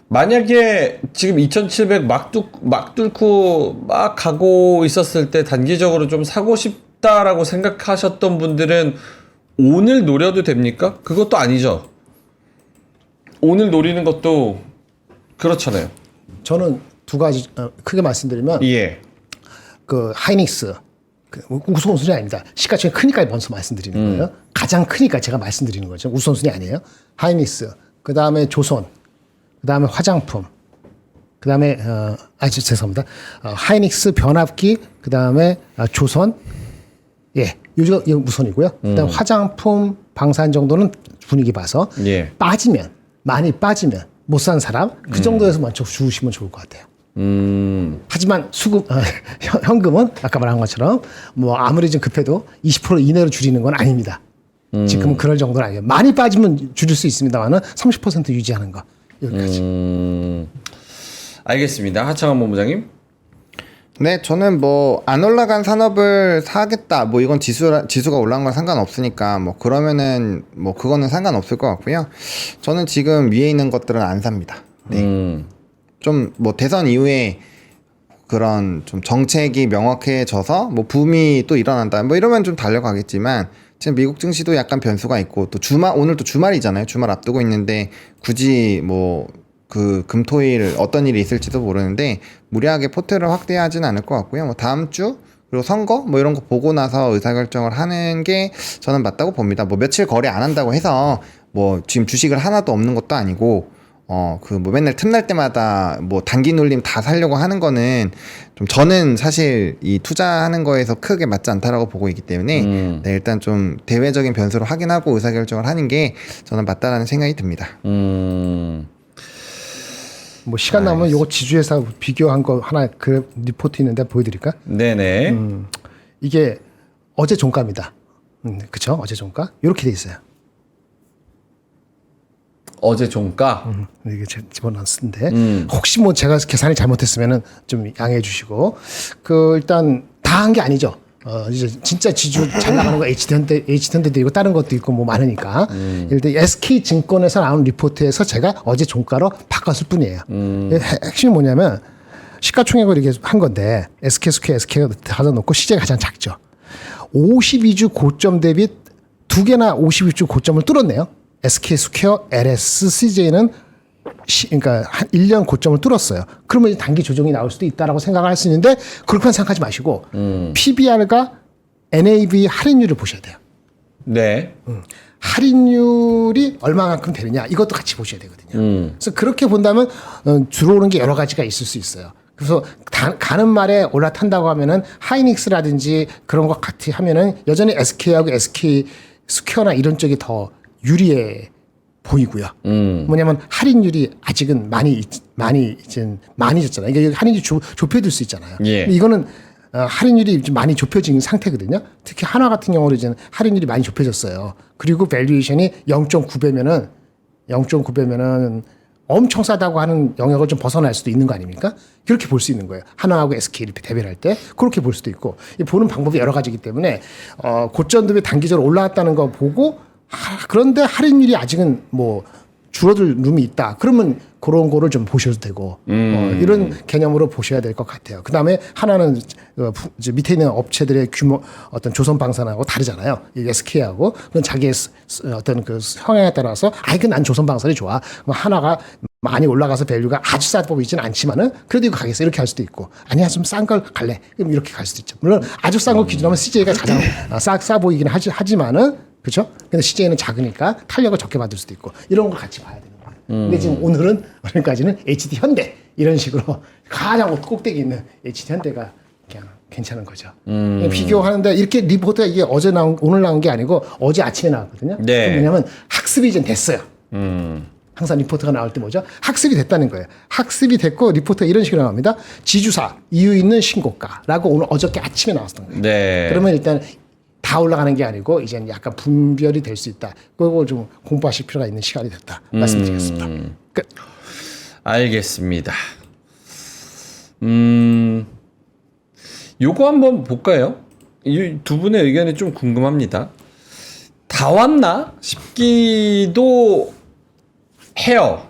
만약에 지금 2,700 막 뚫고 막 가고 있었을 때 단기적으로 좀 사고 싶다라고 생각하셨던 분들은 오늘 노려도 됩니까? 그것도 아니죠. 오늘 노리는 것도 그렇잖아요. 저는 두 가지 크게 말씀드리면 예. 그 하이닉스 우선순위 아닙니다. 시가총액 크니까 먼저 말씀드리는 거예요. 가장 크니까 제가 말씀드리는 거죠. 우선순위 아니에요. 하이닉스, 그 다음에 조선, 그 다음에 화장품, 그 다음에 죄송합니다. 하이닉스, 변압기, 그 다음에 조선, 예, 요즘 우선이고요. 그다음 화장품, 방산 정도는 분위기 봐서 예. 빠지면 많이 빠지면 못 산 사람 그 정도에서 먼저 주시면 좋을 것 같아요. 하지만 수급 현금은 아까 말한 것처럼 뭐 아무리 좀 급해도 20% 이내로 줄이는 건 아닙니다. 지금은 그럴 정도는 아니에요. 많이 빠지면 줄일 수 있습니다만은 30% 유지하는 거 여기까지. 알겠습니다. 하창원 본부장님. 네, 저는 뭐 안 올라간 산업을 사겠다. 뭐 이건 지수가 올라간 건 상관없으니까 뭐 그러면은 뭐 그거는 상관없을 것 같고요. 저는 지금 위에 있는 것들은 안 삽니다. 네. 좀 뭐 대선 이후에 그런 좀 정책이 명확해져서 뭐 붐이 또 일어난다. 뭐 이러면 좀 달려가겠지만 지금 미국 증시도 약간 변수가 있고 또 오늘 또 주말이잖아요. 주말 앞두고 있는데 굳이 뭐 그 금토일 어떤 일이 있을지도 모르는데 무리하게 포트를 확대하진 않을 것 같고요. 뭐 다음 주 그리고 선거 뭐 이런 거 보고 나서 의사결정을 하는 게 저는 맞다고 봅니다. 뭐 며칠 거래 안 한다고 해서 뭐 지금 주식을 하나도 없는 것도 아니고 그 뭐 맨날 틈날 때마다 뭐 단기 눌림 다 사려고 하는 거는 좀 저는 사실 이 투자하는 거에서 크게 맞지 않다라고 보고 있기 때문에 네, 일단 좀 대외적인 변수를 확인하고 의사결정을 하는 게 저는 맞다라는 생각이 듭니다. 뭐 시간 나면 요거 지주회사 비교한 거 하나 그 리포트 있는데 보여드릴까? 네네. 이게 어제 종가입니다. 그쵸? 어제 종가 이렇게 돼 있어요. 어제 종가. 이게 집어넣었는데 혹시 뭐 제가 계산이 잘못했으면은 좀 양해해 주시고 그 일단 다 한 게 아니죠. 이제 진짜 지주 잘 나가는 거 H현대도 있고 다른 것도 있고 뭐 많으니까 예를 들어 SK증권에서 나온 리포트에서 제가 어제 종가로 바꿨을 뿐이에요. 핵심이 뭐냐면 시가총액을 이렇게 한 건데 SK가 받아놓고 CJ가 가장 작죠. 52주 고점 대비 두 개나 52주 고점을 뚫었네요. SK스퀘어, LS, CJ는 그러니까 한 1년 고점을 뚫었어요. 그러면 이제 단기 조정이 나올 수도 있다라고 생각을 할 수 있는데 그렇게만 생각하지 마시고 PBR과 NAV 할인율을 보셔야 돼요. 네. 할인율이 얼마만큼 되느냐 이것도 같이 보셔야 되거든요. 그래서 그렇게 본다면 들어오는 게 여러 가지가 있을 수 있어요. 그래서 가는 말에 올라탄다고 하면은 하이닉스라든지 그런 것 같이 하면은 여전히 SK하고 SK 스퀘어나 이런 쪽이 더 유리해 보이고요. 뭐냐면 할인율이 아직은 많이 졌잖아요. 이게 할인율이 좁혀질 수 있잖아요. 예. 이거는 할인율이 좀 많이 좁혀진 상태거든요. 특히 하나 같은 경우는 이제 할인율이 많이 좁혀졌어요. 그리고 밸류에이션이 0.9배면은 엄청 싸다고 하는 영역을 좀 벗어날 수도 있는 거 아닙니까? 그렇게 볼 수 있는 거예요. 하나하고 SK를 대비할 때 그렇게 볼 수도 있고 보는 방법이 여러 가지이기 때문에 고점 대비 단기적으로 올라왔다는 거 보고 그런데 할인율이 아직은 뭐 줄어들 룸이 있다. 그러면 그런 거를 좀 보셔도 되고 이런 개념으로 보셔야 될 것 같아요. 그 다음에 하나는 밑에 있는 업체들의 규모 어떤 조선 방산하고 다르잖아요. 이 SK하고 그건 자기의 어떤 그 성향에 따라서 이건 난 조선 방산이 좋아. 그럼 하나가 많이 올라가서 밸류가 아주 싸 보이지는 않지만은 그래도 이거 가겠어 이렇게 할 수도 있고 아니야 좀 싼 걸 갈래 그럼 이렇게 갈 수도 있죠. 물론 아주 싼 거 기준으로 하면 CJ가 가장 싸 보이긴 하지만은 그렇죠? 근데 CJ는 작으니까 탄력을 적게 받을 수도 있고 이런 걸 같이 봐야 되는 거예요. 근데 지금 오늘은 오늘까지는 HD 현대 이런 식으로 가장 꼭대기 있는 HD 현대가 그냥 괜찮은 거죠. 비교하는데 이렇게 리포트가 이게 오늘 나온 게 아니고 어제 아침에 나왔거든요. 네. 왜냐하면 학습이 이제 됐어요. 항상 리포트가 나올 때 뭐죠? 학습이 됐다는 거예요. 학습이 됐고 리포트가 이런 식으로 나옵니다. 지주사 이유 있는 신고가라고 오늘 어저께 아침에 나왔던 거예요. 네. 그러면 일단 다 올라가는 게 아니고 이제는 약간 분별이 될 수 있다. 그걸 좀 공부하실 필요가 있는 시간이 됐다. 말씀드리겠습니다. 끝. 알겠습니다. 요거 한번 볼까요? 이 두 분의 의견이 좀 궁금합니다. 다 왔나 싶기도 해요.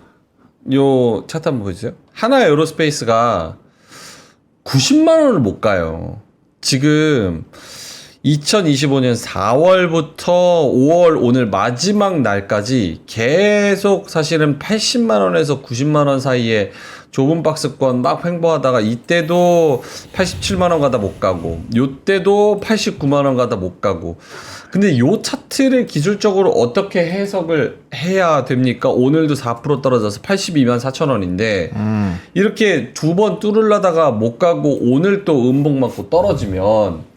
요 차트 한번 보여주세요. 하나 에어로스페이스가 90만 원을 못 가요. 지금 2025년 4월부터 5월 오늘 마지막 날까지 계속 사실은 80만 원에서 90만 원 사이에 좁은 박스권 막 횡보하다가 이때도 87만 원 가다 못 가고 요때도 89만 원 가다 못 가고 근데 요 차트를 기술적으로 어떻게 해석을 해야 됩니까? 오늘도 4% 떨어져서 82만 4천 원인데 이렇게 두 번 뚫으려다가 못 가고 오늘 또 음봉 맞고 떨어지면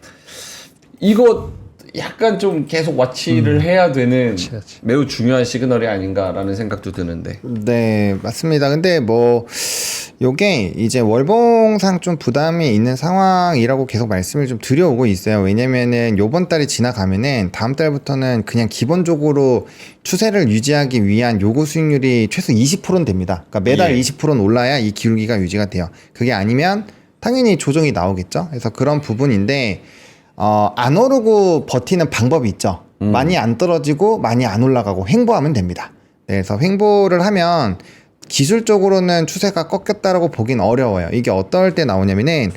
이거 약간 좀 계속 와치를 해야 되는 그렇지. 매우 중요한 시그널이 아닌가라는 생각도 드는데. 네, 맞습니다. 근데 뭐 요게 이제 월봉상 좀 부담이 있는 상황이라고 계속 말씀을 좀 드려오고 있어요. 왜냐면은 요번 달이 지나가면은 다음 달부터는 그냥 기본적으로 추세를 유지하기 위한 요구 수익률이 최소 20%는 됩니다. 그러니까 매달 예. 20%는 올라야 이 기울기가 유지가 돼요. 그게 아니면 당연히 조정이 나오겠죠. 그래서 그런 부분인데 안 오르고 버티는 방법이 있죠. 많이 안 떨어지고 많이 안 올라가고 횡보하면 됩니다. 네, 그래서 횡보를 하면 기술적으로는 추세가 꺾였다라고 보긴 어려워요. 이게 어떨 때 나오냐면은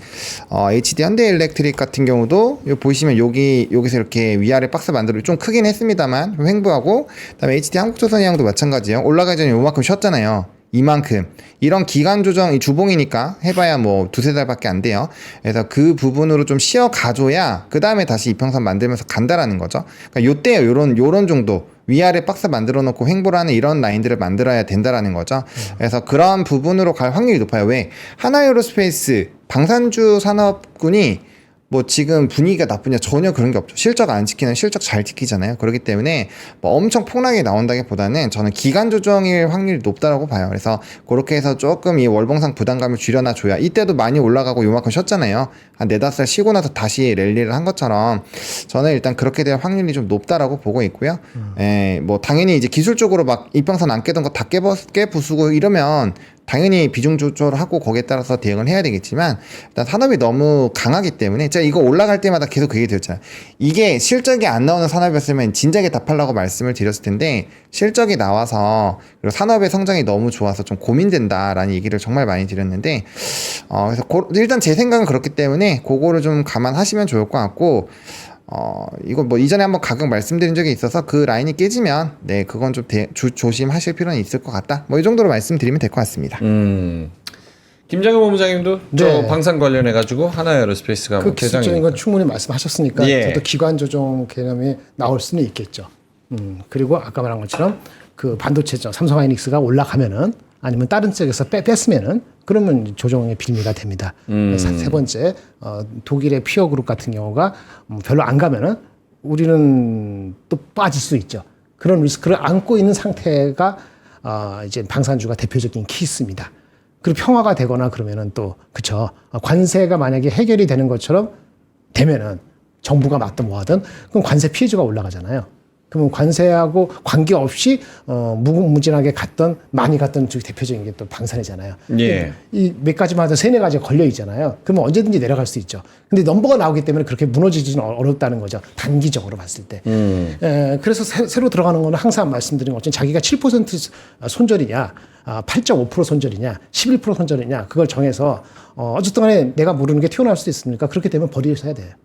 HD 현대일렉트릭 같은 경우도 여기 보시면 여기서 이렇게 위아래 박스 만들어 좀 크긴 했습니다만 좀 횡보하고, 그다음에 HD 한국조선해양도 마찬가지예요. 올라가기 전에 요만큼 쉬었잖아요. 이만큼 이런 기간 조정 이 주봉이니까 해봐야 뭐 두세 달밖에 안 돼요. 그래서 그 부분으로 좀 쉬어 가줘야 그 다음에 다시 이평선 만들면서 간다라는 거죠. 그러니까 요때요. 요런 정도 위아래 박스 만들어 놓고 횡보를 하는 이런 라인들을 만들어야 된다라는 거죠. 그래서 그런 부분으로 갈 확률이 높아요. 왜? 하나에어로스페이스 방산주 산업군이 뭐 지금 분위기가 나쁘냐, 전혀 그런 게 없죠. 실적 안 지키는 실적 잘 지키잖아요. 그렇기 때문에 뭐 엄청 폭락이 나온다기보다는 저는 기간 조정일 확률이 높다라고 봐요. 그래서 그렇게 해서 조금 이 월봉상 부담감을 줄여놔 줘야, 이때도 많이 올라가고 요만큼 쉬었잖아요. 한 4-5살 쉬고 나서 다시 랠리를 한 것처럼 저는 일단 그렇게 될 확률이 좀 높다라고 보고 있고요. 예, 뭐 당연히 이제 기술적으로 막 이평선 안 깨던 거 다 깨부수고 이러면 당연히 비중 조절하고 거기에 따라서 대응을 해야 되겠지만, 일단 산업이 너무 강하기 때문에 제가 이거 올라갈 때마다 계속 그 얘기 드렸잖아요. 이게 실적이 안 나오는 산업이었으면 진작에 다 팔라고 말씀을 드렸을 텐데 실적이 나와서 그리고 산업의 성장이 너무 좋아서 좀 고민된다라는 얘기를 정말 많이 드렸는데 그래서 일단 제 생각은 그렇기 때문에 그거를 좀 감안하시면 좋을 것 같고, 이거 뭐 이전에 한번 가격 말씀드린 적이 있어서 그 라인이 깨지면 네, 그건 좀 조심하실 필요는 있을 것 같다. 뭐 이 정도로 말씀드리면 될 것 같습니다. 김장현 본부장님도 저 네. 방산 관련해 가지고 하나에어로스페이스가 그 뭐 기술적인 개장이 건 충분히 말씀하셨으니까 예. 저도 기관 조정 개념이 나올 수는 있겠죠. 그리고 아까 말한 것처럼 그 반도체죠. 삼성하이닉스가 올라가면은 아니면 다른 쪽에서 뺐으면은 그러면 조정의 빌미가 됩니다. 세 번째 독일의 피어그룹 같은 경우가 별로 안 가면은 우리는 또 빠질 수 있죠. 그런 리스크를 안고 있는 상태가 이제 방산주가 대표적인 케이스입니다. 그리고 평화가 되거나 그러면은 또 그쵸, 관세가 만약에 해결이 되는 것처럼 되면은 정부가 맞든 뭐하든 그럼 관세 피해주가 올라가잖아요. 그러면 관세하고 관계없이 무궁무진하게 많이 갔던 즉 대표적인 게 또 방산이잖아요. 예. 이 몇 가지만 해도 3-4가지가 걸려 있잖아요. 그러면 언제든지 내려갈 수 있죠. 근데 넘버가 나오기 때문에 그렇게 무너지지는 어렵다는 거죠. 단기적으로 봤을 때. 그래서 새로 들어가는 거는 항상 말씀드린 것처럼 자기가 7% 손절이냐, 8.5% 손절이냐, 11% 손절이냐, 그걸 정해서 어쨌든 간에 내가 모르는 게 튀어나올 수도 있으니까 그렇게 되면 버리셔야 돼요.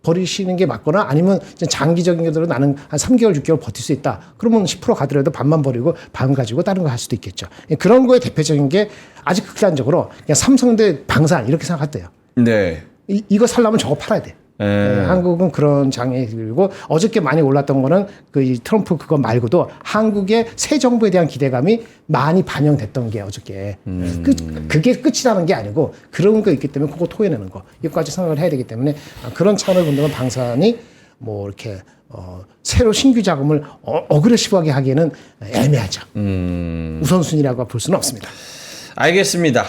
버리시는 게 맞거나 아니면 이제 장기적인 것들은 나는 한 3개월, 6개월 버틸 수 있다. 그러면 10% 가더라도 반만 버리고 반 가지고 다른 거 할 수도 있겠죠. 그런 거에 대표적인 게 아주 극단적으로 그냥 삼성대 방산 이렇게 생각할때요. 네. 이거 살려면 저거 팔아야 돼. 한국은 그런 장애 들고 어저께 많이 올랐던 거는 이 트럼프 그거 말고도 한국의 새 정부에 대한 기대감이 많이 반영됐던 게 어저께 그게 끝이라는 게 아니고 그런 거 있기 때문에 그거 토해내는 거 이것까지 생각을 해야 되기 때문에 그런 차원을 본다면 방산이 뭐 이렇게 새로 신규 자금을 어그레시브하게 하기에는 애매하죠. 우선순위라고 볼 수는 없습니다. 알겠습니다.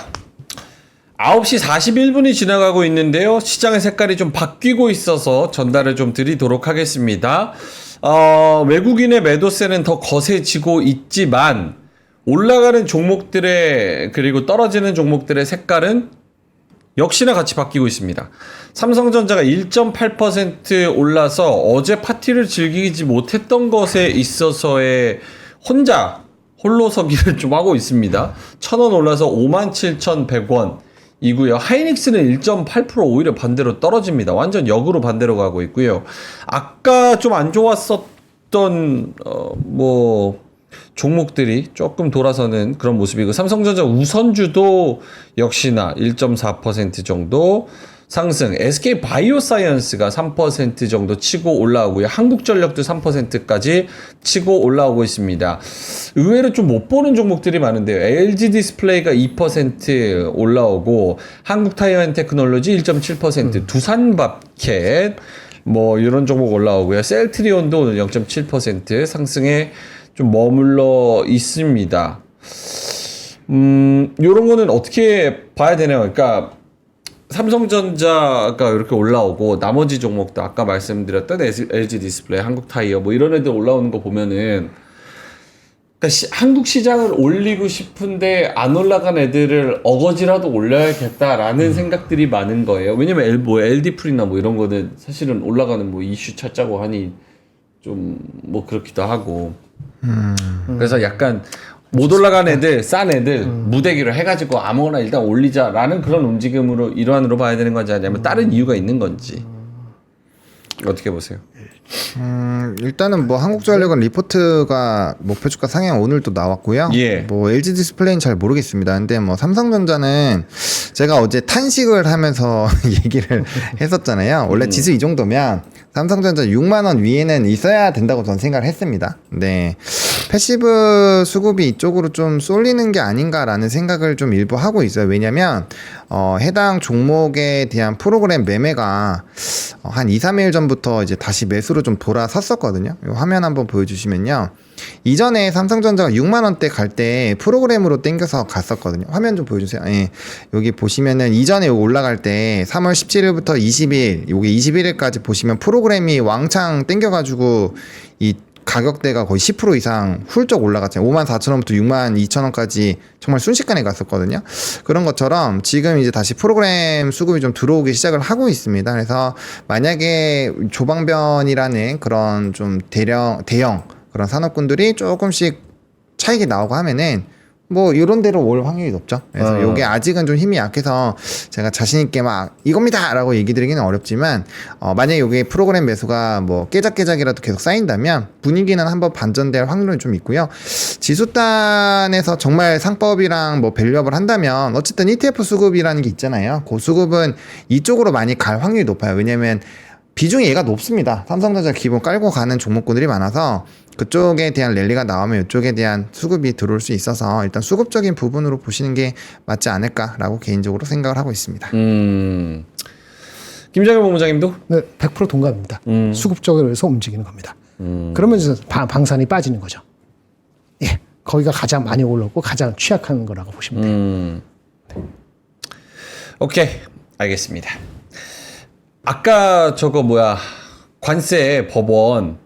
9시 41분이 지나가고 있는데요. 시장의 색깔이 좀 바뀌고 있어서 전달을 좀 드리도록 하겠습니다. 외국인의 매도세는 더 거세지고 있지만 올라가는 종목들의 그리고 떨어지는 종목들의 색깔은 역시나 같이 바뀌고 있습니다. 삼성전자가 1.8% 올라서 어제 파티를 즐기지 못했던 것에 있어서의 홀로서기를 좀 하고 있습니다. 1,000원 올라서 57,100원. 이고요. 하이닉스는 1.8% 오히려 반대로 떨어집니다. 완전 역으로 반대로 가고 있고요. 아까 좀 안 좋았었던 뭐 종목들이 조금 돌아서는 그런 모습이고, 삼성전자 우선주도 역시나 1.4% 정도 상승, SK 바이오사이언스가 3% 정도 치고 올라오고요. 한국전력도 3%까지 치고 올라오고 있습니다. 의외로 좀 못 보는 종목들이 많은데요. LG 디스플레이가 2% 올라오고, 한국타이어앤테크놀로지 1.7%, 두산밥켓 뭐 이런 종목 올라오고요. 셀트리온도 오늘 0.7% 상승에 좀 머물러 있습니다. 요런 거는 어떻게 봐야 되나요? 그러니까 삼성전자가 이렇게 올라오고 나머지 종목도 아까 말씀드렸던 LG 디스플레이, 한국타이어 뭐 이런 애들 올라오는 거 보면은, 그러니까 한국 시장을 올리고 싶은데 안 올라간 애들을 어거지라도 올려야겠다라는 생각들이 많은 거예요. 왜냐면 LD풀이나 뭐 이런 거는 사실은 올라가는 뭐 이슈 찾자고 하니 좀 뭐 그렇기도 하고. 그래서 약간 못 올라간 애들, 싼 애들 무대기로 해가지고 아무거나 일단 올리자라는 그런 움직임으로 일환으로 봐야 되는 건지, 아니면 다른 이유가 있는 건지 어떻게 보세요? 일단은 뭐 한국전력은 리포트가 목표 주가 상향 오늘 또 나왔고요. 예. 뭐 LG 디스플레이는 잘 모르겠습니다. 근데 뭐 삼성전자는 제가 어제 탄식을 하면서 얘기를 했었잖아요. 원래 지수 이 정도면 삼성전자 6만 원 위에는 있어야 된다고 저는 생각을 했습니다. 네. 패시브 수급이 이쪽으로 좀 쏠리는 게 아닌가라는 생각을 좀 일부 하고 있어요. 왜냐면 해당 종목에 대한 프로그램 매매가 한 2, 3일 전부터 이제 다시 매수로 좀 돌아섰었거든요. 이 화면 한번 보여주시면요. 이전에 삼성전자가 6만 원대 갈 때 프로그램으로 땡겨서 갔었거든요. 화면 좀 보여주세요. 예. 여기 보시면은 이전에 올라갈 때 3월 17일부터 20일, 여기 21일까지 보시면 프로그램이 왕창 땡겨가지고 이 가격대가 거의 10% 이상 훌쩍 올라갔잖아요. 54,000원부터 62,000원까지 정말 순식간에 갔었거든요. 그런 것처럼 지금 이제 다시 프로그램 수급이 좀 들어오기 시작을 하고 있습니다. 그래서 만약에 조방변이라는 그런 좀 대형 그런 산업군들이 조금씩 차익이 나오고 하면은 뭐 이런 데로 올 확률이 높죠. 그래서 요게 아직은 좀 힘이 약해서 제가 자신 있게 막 이겁니다라고 얘기 드리기는 어렵지만, 만약에 요게 프로그램 매수가 뭐 깨작깨작이라도 계속 쌓인다면 분위기는 한번 반전될 확률은 좀 있고요. 지수단에서 정말 상법이랑 뭐 밸류업을 한다면 어쨌든 ETF 수급이라는 게 있잖아요. 그 수급은 이쪽으로 많이 갈 확률이 높아요. 왜냐면 비중이 얘가 높습니다. 삼성전자 기본 깔고 가는 종목군들이 많아서 그쪽에 대한 랠리가 나오면 이쪽에 대한 수급이 들어올 수 있어서 일단 수급적인 부분으로 보시는 게 맞지 않을까라고 개인적으로 생각을 하고 있습니다. 김장현 본부장님도? 네, 100% 동감입니다. 수급적으로 해서 움직이는 겁니다. 그러면 이제 방산이 빠지는 거죠. 예, 거기가 가장 많이 올랐고 가장 취약한 거라고 보시면 돼요. 오케이, 알겠습니다. 아까 저거 관세 법원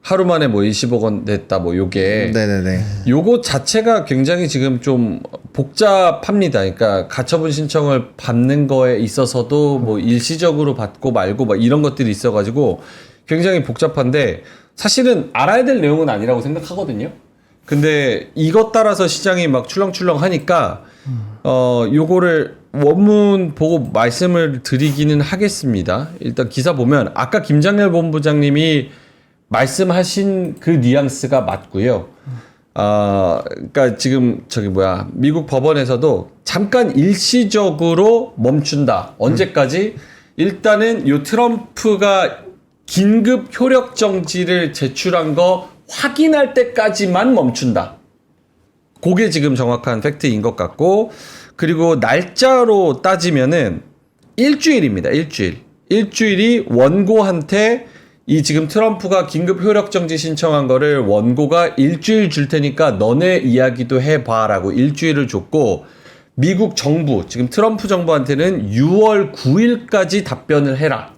하루 만에 뭐 20억 원 냈다 뭐 요게 네네네. 요거 자체가 굉장히 지금 좀 복잡합니다. 그러니까 가처분 신청을 받는 거에 있어서도 뭐 일시적으로 받고 말고 막 이런 것들이 있어가지고 굉장히 복잡한데, 사실은 알아야 될 내용은 아니라고 생각하거든요. 근데 이것 따라서 시장이 막 출렁출렁 하니까 요거를 원문 보고 말씀을 드리기는 하겠습니다. 일단 기사 보면 아까 김장렬 본부장님이 말씀하신 그 뉘앙스가 맞고요. 그러니까 지금 미국 법원에서도 잠깐 일시적으로 멈춘다. 언제까지? 일단은 요 트럼프가 긴급 효력 정지를 제출한 거 확인할 때까지만 멈춘다. 그게 지금 정확한 팩트인 것 같고, 그리고 날짜로 따지면은 일주일입니다. 일주일이 원고한테 이 지금 트럼프가 긴급 효력 정지 신청한 거를 원고가 일주일 줄 테니까 너네 이야기도 해봐라고 일주일을 줬고, 미국 정부, 지금 트럼프 정부한테는 6월 9일까지 답변을 해라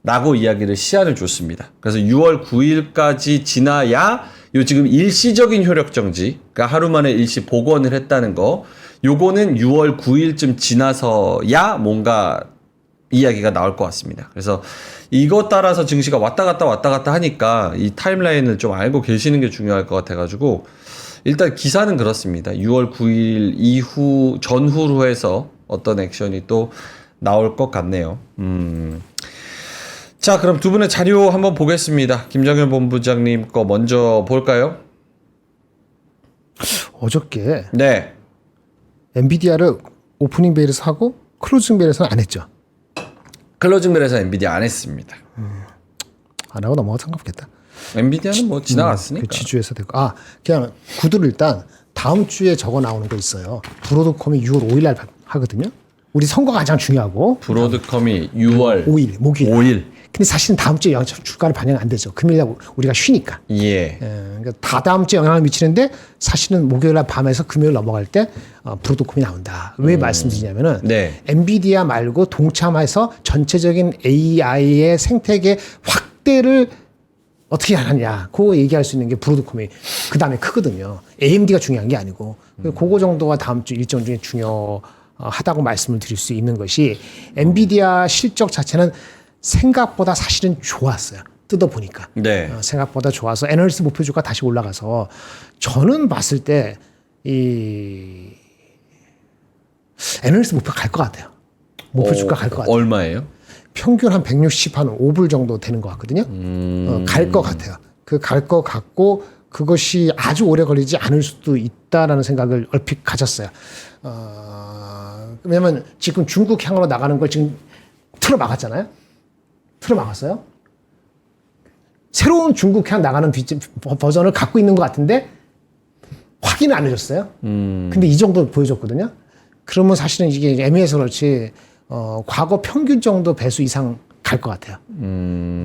라고 이야기를 시한을 줬습니다. 그래서 6월 9일까지 지나야 요 지금 일시적인 효력 정지, 그러니까 하루 만에 일시 복원을 했다는 거, 요거는 6월 9일쯤 지나서야 뭔가 이야기가 나올 것 같습니다. 그래서 이것 따라서 증시가 왔다 갔다 하니까 이 타임라인을 좀 알고 계시는 게 중요할 것 같아가지고 일단 기사는 그렇습니다. 6월 9일 이후 전후로 해서 어떤 액션이 또 나올 것 같네요. 자, 그럼 두 분의 자료 한번 보겠습니다. 김정현 본부장님 거 먼저 볼까요? 어저께 네. 엔비디아를 오프닝 벨에서 하고 클로징 벨에서는 안 했죠. 클로징 벨에서 엔비디아 안 했습니다. 안 하고 넘어가도 상관없겠다. 엔비디아는 뭐 지나갔으니까. 그 지주에서 되고 그냥 구두를 일단 다음 주에 적어 나오는 거 있어요. 브로드컴이 6월 5일 날 하거든요. 우리 선거가 가장 중요하고 브로드컴이 6월 5일 목요일. 5일. 근데 사실은 다음 주에 주가는 반영 안 되죠. 금요일 날 우리가 쉬니까. 예. 그러니까 다 다음 주에 영향을 미치는데 사실은 목요일 날 밤에서 금요일 넘어갈 때 브로드컴이 나온다. 왜 말씀드리냐면은 네. 엔비디아 말고 동참해서 전체적인 AI의 생태계 확대를 어떻게 하느냐. 그거 얘기할 수 있는 게 브로드컴이 그 다음에 크거든요. AMD가 중요한 게 아니고 그거 정도가 다음 주 일정 중에 중요하다고 말씀을 드릴 수 있는 것이 엔비디아 실적 자체는 생각보다 사실은 좋았어요. 뜯어보니까. 네. 생각보다 좋아서 애널리스트 목표 주가 다시 올라가서 저는 봤을 때 이 애널리스트 목표 갈 것 같아요. 목표 주가 갈 것 같아요. 얼마예요? 평균 한 160, 한 5불 정도 되는 것 같거든요. 갈 것 같아요. 그 갈 것 같고 그것이 아주 오래 걸리지 않을 수도 있다라는 생각을 얼핏 가졌어요. 왜냐면 지금 중국 향으로 나가는 걸 지금 틀어 막았잖아요. 틀어 막았어요. 새로운 중국 향 나가는 버전을 갖고 있는 것 같은데 확인을 안 해줬어요. 근데 이 정도 보여줬거든요. 그러면 사실은 이게 애매해서 그렇지 과거 평균 정도 배수 이상 갈 것 같아요.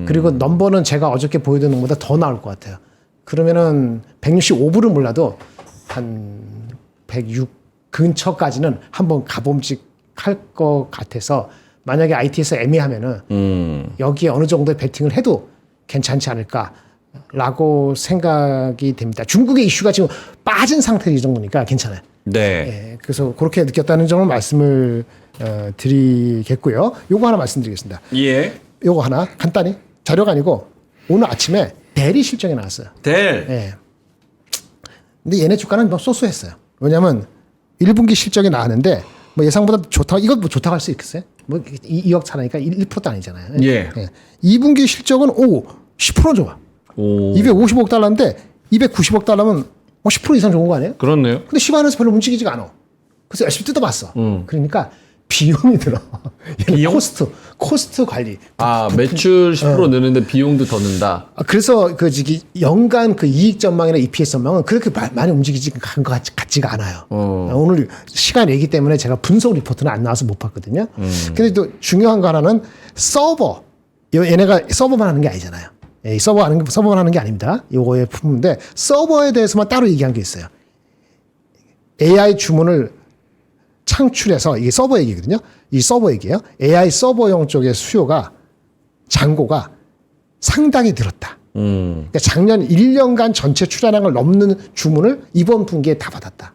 그리고 넘버는 제가 어저께 보여드린 것보다 더 나올 것 같아요. 그러면은 165불은 몰라도 한 106 근처까지는 한번 가봄직할 것 같아서 만약에 IT에서 애매하면은 여기에 어느 정도의 베팅을 해도 괜찮지 않을까라고 생각이 됩니다. 중국의 이슈가 지금 빠진 상태 이 정도니까 괜찮아요. 네. 예, 그래서 그렇게 느꼈다는 점을 말씀을 드리겠고요. 요거 하나 말씀드리겠습니다. 예. 요거 하나 간단히 자료가 아니고 오늘 아침에 델이 실적이 나왔어요. 델. 예. 근데 얘네 주가는 뭐 소소했어요. 왜냐면 1분기 실적이 나왔는데 뭐 예상보다 좋다. 이거 뭐 좋다고 할 수 있겠어요? 뭐 2억 차라니까 1%도 아니잖아요. 예. 2분기 실적은 10% 좋아. 오. 250억 달러인데 290억 달러면 10% 이상 좋은 거 아니에요? 그렇네요. 근데 시간에서 별로 움직이지가 않아. 그래서 열심히 뜯어봤어. 그러니까 비용이 들어. 비용? 코스트 관리. 아, 매출 10% 느는데 비용도 더 는다. 그래서 연간 그 이익 전망이나 EPS 전망은 그렇게 많이 움직이지 간 것 같지가 않아요. 오늘 시간 얘기 때문에 제가 분석 리포트는 안 나와서 못 봤거든요. 근데 또 중요한 거 하나는 서버. 얘네가 서버만 하는 게 아니잖아요. 서버만 하는 게 아닙니다. 요거의 품인데 서버에 대해서만 따로 얘기한 게 있어요. AI 주문을 창출해서 이게 서버 얘기거든요. 이 서버 얘기예요. AI 서버용 쪽의 수요가 잔고가 상당히 늘었다. 그러니까 작년 1년간 전체 출하량을 넘는 주문을 이번 분기에 다 받았다.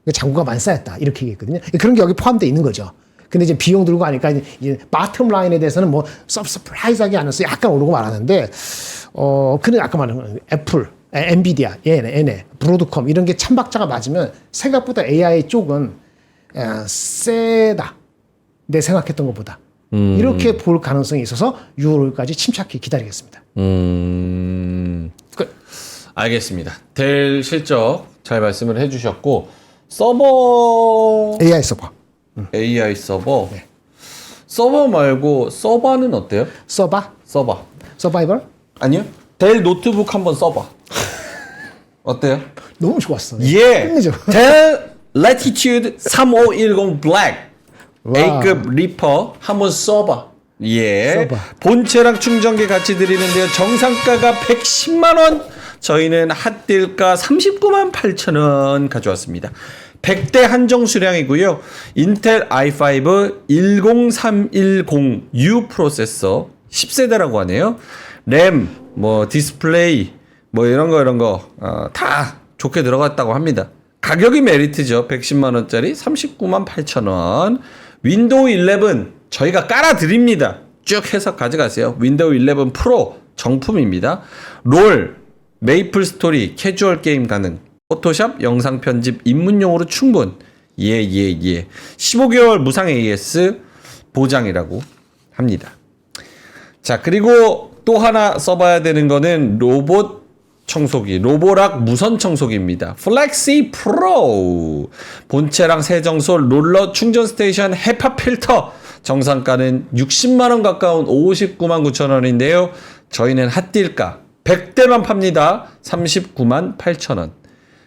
그러니까 잔고가 많이 쌓였다. 이렇게 얘기했거든요. 그런 게 여기 포함되어 있는 거죠. 근데 이제 비용 들고 하니까 이제 바텀 라인에 대해서는 뭐 서프라이즈하게 않았어요. 약간 오르고 말하는데 근데 아까 말한 애플, 엔비디아, 얘네, 브로드컴 이런 게 찬박자가 맞으면 생각보다 AI 쪽은 세다. 내 생각했던 것보다. 이렇게 볼 가능성이 있어서 6월까지 침착히 기다리겠습니다. 알겠습니다. 델 실적 잘 말씀을 해주셨고 서버 AI 서버. AI 서버 네. 서버 말고 서바는 어때요? 서바? 서바 서바이벌? 아니요? 델 노트북 한번 써봐. 어때요? 너무 좋았어. 예. 끝내죠. 델 Latitude 3510 블랙 와. A급 리퍼 한번 써봐. 예. 써봐. 본체랑 충전기 같이 드리는데요. 정상가가 110만 원. 저희는 핫딜가 39만 8천 원 가져왔습니다. 100대 한정 수량이고요. 인텔 i5 10310U 프로세서 10세대라고 하네요. 램, 뭐 디스플레이, 뭐 이런 거 다 좋게 들어갔다고 합니다. 가격이 메리트죠. 110만 원짜리 39만 8천 원. 윈도우 11 저희가 깔아 드립니다. 쭉 해서 가져가세요. 윈도우 11 프로 정품입니다. 롤, 메이플 스토리, 캐주얼 게임 가능. 포토샵, 영상 편집, 입문용으로 충분. 예. 15개월 무상 AS 보장이라고 합니다. 자, 그리고 또 하나 써봐야 되는 거는 로봇 청소기, 로보락 무선 청소기입니다. 플렉시 프로. 본체랑 세정소, 롤러, 충전 스테이션, 헤파 필터. 정상가는 60만원 가까운 59만 9천원인데요. 저희는 핫딜가 100대만 팝니다. 39만 8천원.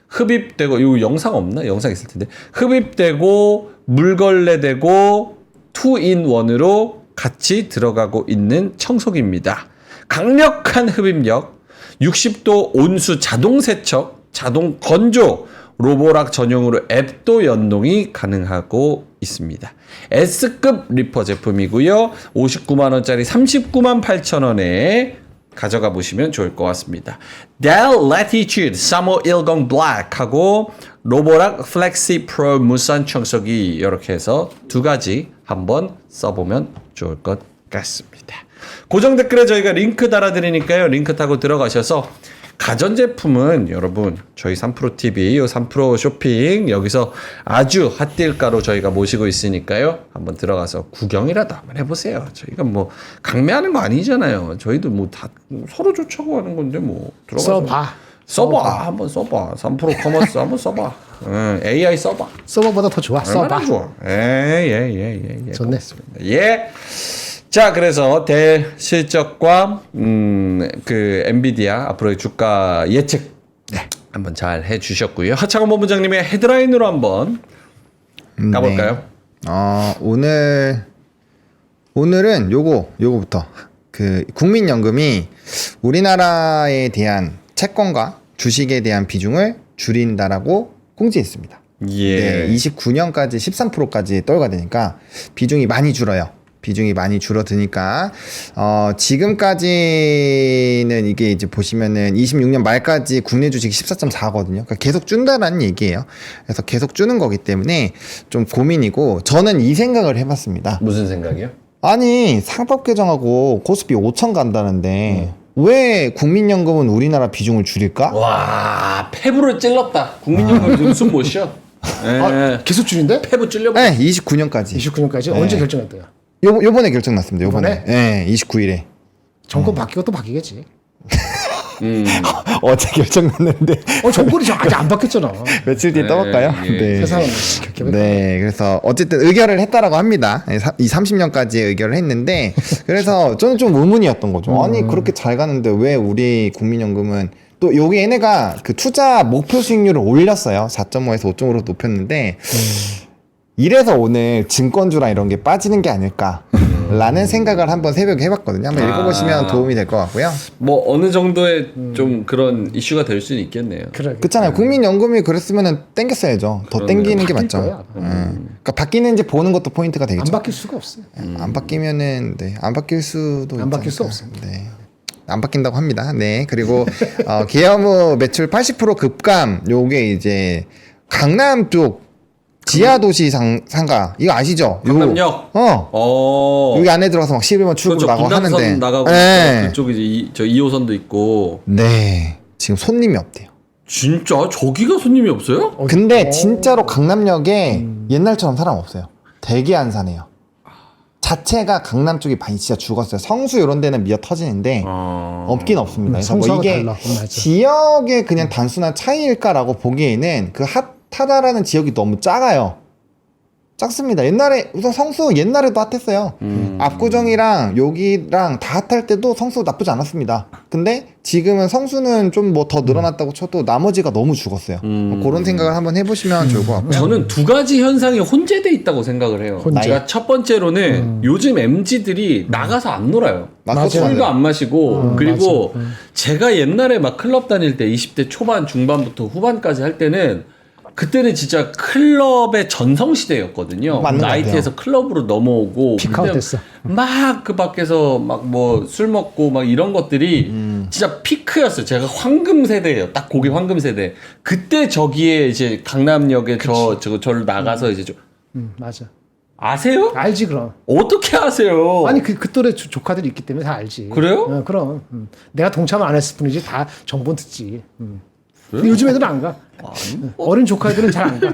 흡입되고, 이거 영상 없나? 영상 있을 텐데. 흡입되고, 물걸레되고, 2in1으로 같이 들어가고 있는 청소기입니다. 강력한 흡입력, 60도 온수 자동 세척, 자동 건조, 로보락 전용으로 앱도 연동이 가능하고 있습니다. S급 리퍼 제품이고요. 59만원짜리 39만 8천원에 가져가 보시면 좋을 것 같습니다. Dell Latitude 3510 Black하고 로보락 플렉시 프로 무선 청소기 이렇게 해서 두 가지 한번 써보면 좋을 것 같습니다. 고정 댓글에 저희가 링크 달아드리니까요. 링크 타고 들어가셔서 가전제품은 여러분 저희 3프로TV 3프로 쇼핑 여기서 아주 핫딜가로 저희가 모시고 있으니까요. 한번 들어가서 구경이라도 한번 해보세요. 저희가 뭐 강매하는 거 아니잖아요. 저희도 뭐 다 서로 좋자고 하는 건데 뭐 들어가서 써봐. 한번 써봐. 3프로 커머스 한번 써봐. AI 써봐. 서버보다 더 좋아. 얼마나 써봐. 좋아. 예. 좋네. 고맙습니다. 예. 자, 그래서 대실적과 그 엔비디아 앞으로의 주가 예측 한번 잘 해주셨고요. 하창원 본부장님의 헤드라인으로 한번 가볼까요? 오늘은 요거부터 그 국민연금이 우리나라에 대한 채권과 주식에 대한 비중을 줄인다라고 공지했습니다. 예. 네, 29년까지 13%까지 떨어가 되니까 비중이 많이 줄어요. 비중이 많이 줄어드니까 지금까지는 이게 이제 보시면은 26년 말까지 국내 주식이 14.4거든요. 그러니까 계속 준다라는 얘기예요. 그래서 계속 주는 거기 때문에 좀 고민이고 저는 이 생각을 해봤습니다. 무슨 생각이요? 아니 상법 개정하고 코스피 5천 간다는데 왜 국민연금은 우리나라 비중을 줄일까? 와, 폐부를 찔렀다. 국민연금 지금 숨 못 쉬어. 예. 계속 줄인데? 폐부 찔려버. 네, 29년까지. 29년까지 언제 결정했대요? 요번에 결정났습니다. 요번에. 네, 29일에. 정권 바뀌고 또 바뀌겠지. 어제 결정났는데 정권이 아직 안 바뀌었잖아. 며칠 뒤에 떠볼까요? 예. 네. 세상은 네, 그래서 어쨌든 의결을 했다라고 합니다. 이 30년까지 의결을 했는데 그래서 저는 좀 의문이었던 거죠. 아니 그렇게 잘 가는데 왜 우리 국민연금은 또 여기 얘네가 그 투자 목표 수익률을 올렸어요. 4.5에서 5.5로 높였는데 이래서 오늘 증권주랑 이런 게 빠지는 게 아닐까라는 생각을 한번 새벽에 해봤거든요. 한번 읽어보시면 도움이 될 것 같고요. 뭐 어느 정도의 좀 그런 이슈가 될 수는 있겠네요. 그렇잖아요. 국민연금이 그랬으면은 땡겼어야죠. 더 땡기는 게 맞죠. 거야. 그러니까 바뀌는지 보는 것도 포인트가 되겠죠. 안 바뀔 수가 없어. 안 바뀌면은 안 바뀔 수도 안 바뀔 수 있지 없어. 않을까. 네. 안 바뀐다고 합니다. 네. 그리고 계엄후 매출 80% 급감. 요게 이제 강남 쪽 지하 도시 상가 이거 아시죠? 강남역. 여기 안에 들어가서 막 11번 출구로 나가고 분당선 하는데. 나가고 네. 그쪽 이제 저 2호선도 있고. 네. 지금 손님이 없대요. 진짜 저기가 손님이 없어요? 근데 진짜로 강남역에 옛날처럼 사람 없어요. 되게 안 사네요. 자체가 강남 쪽이 많이 진짜 죽었어요. 성수 이런 데는 미어 터지는데 없긴 없습니다. 그래서 뭐 성수하고 이게 달라. 맞아. 지역의 그냥 단순한 차이일까라고 보기에는 그 핫하다라는 지역이 너무 작아요. 작습니다. 옛날에 우선 성수 옛날에도 핫했어요. 압구정이랑 여기랑 다 핫할 때도 성수 나쁘지 않았습니다. 근데 지금은 성수는 좀 뭐 더 늘어났다고 쳐도 나머지가 너무 죽었어요. 그런 생각을 한번 해보시면 좋을 것 같고요. 저는 두 가지 현상이 혼재돼 있다고 생각을 해요. 혼재. 그러니까 첫 번째로는 요즘 MZ들이 나가서 안 놀아요. 맞아요. 술도 안 마시고 그리고 맞아. 제가 옛날에 막 클럽 다닐 때 20대 초반 중반부터 후반까지 할 때는 그때는 진짜 클럽의 전성시대였거든요. 맞는 것 나이트에서 클럽으로 넘어오고 피크아웃 그때 됐어. 막 그 밖에서 막 뭐 술 먹고 막 이런 것들이 진짜 피크였어요. 제가 황금 세대예요. 딱 고기 황금 세대. 그때 저기에 이제 강남역에 저를 나가서 이제 좀 맞아. 아세요? 알지 그럼. 어떻게 아세요? 아니 그 또래 조카들이 있기 때문에 다 알지. 그래요? 그럼. 내가 동참을 안 했을 뿐이지 다 정보는 듣지. 근데 요즘 애들은 안 가. 어린 조카들은 잘 안 가.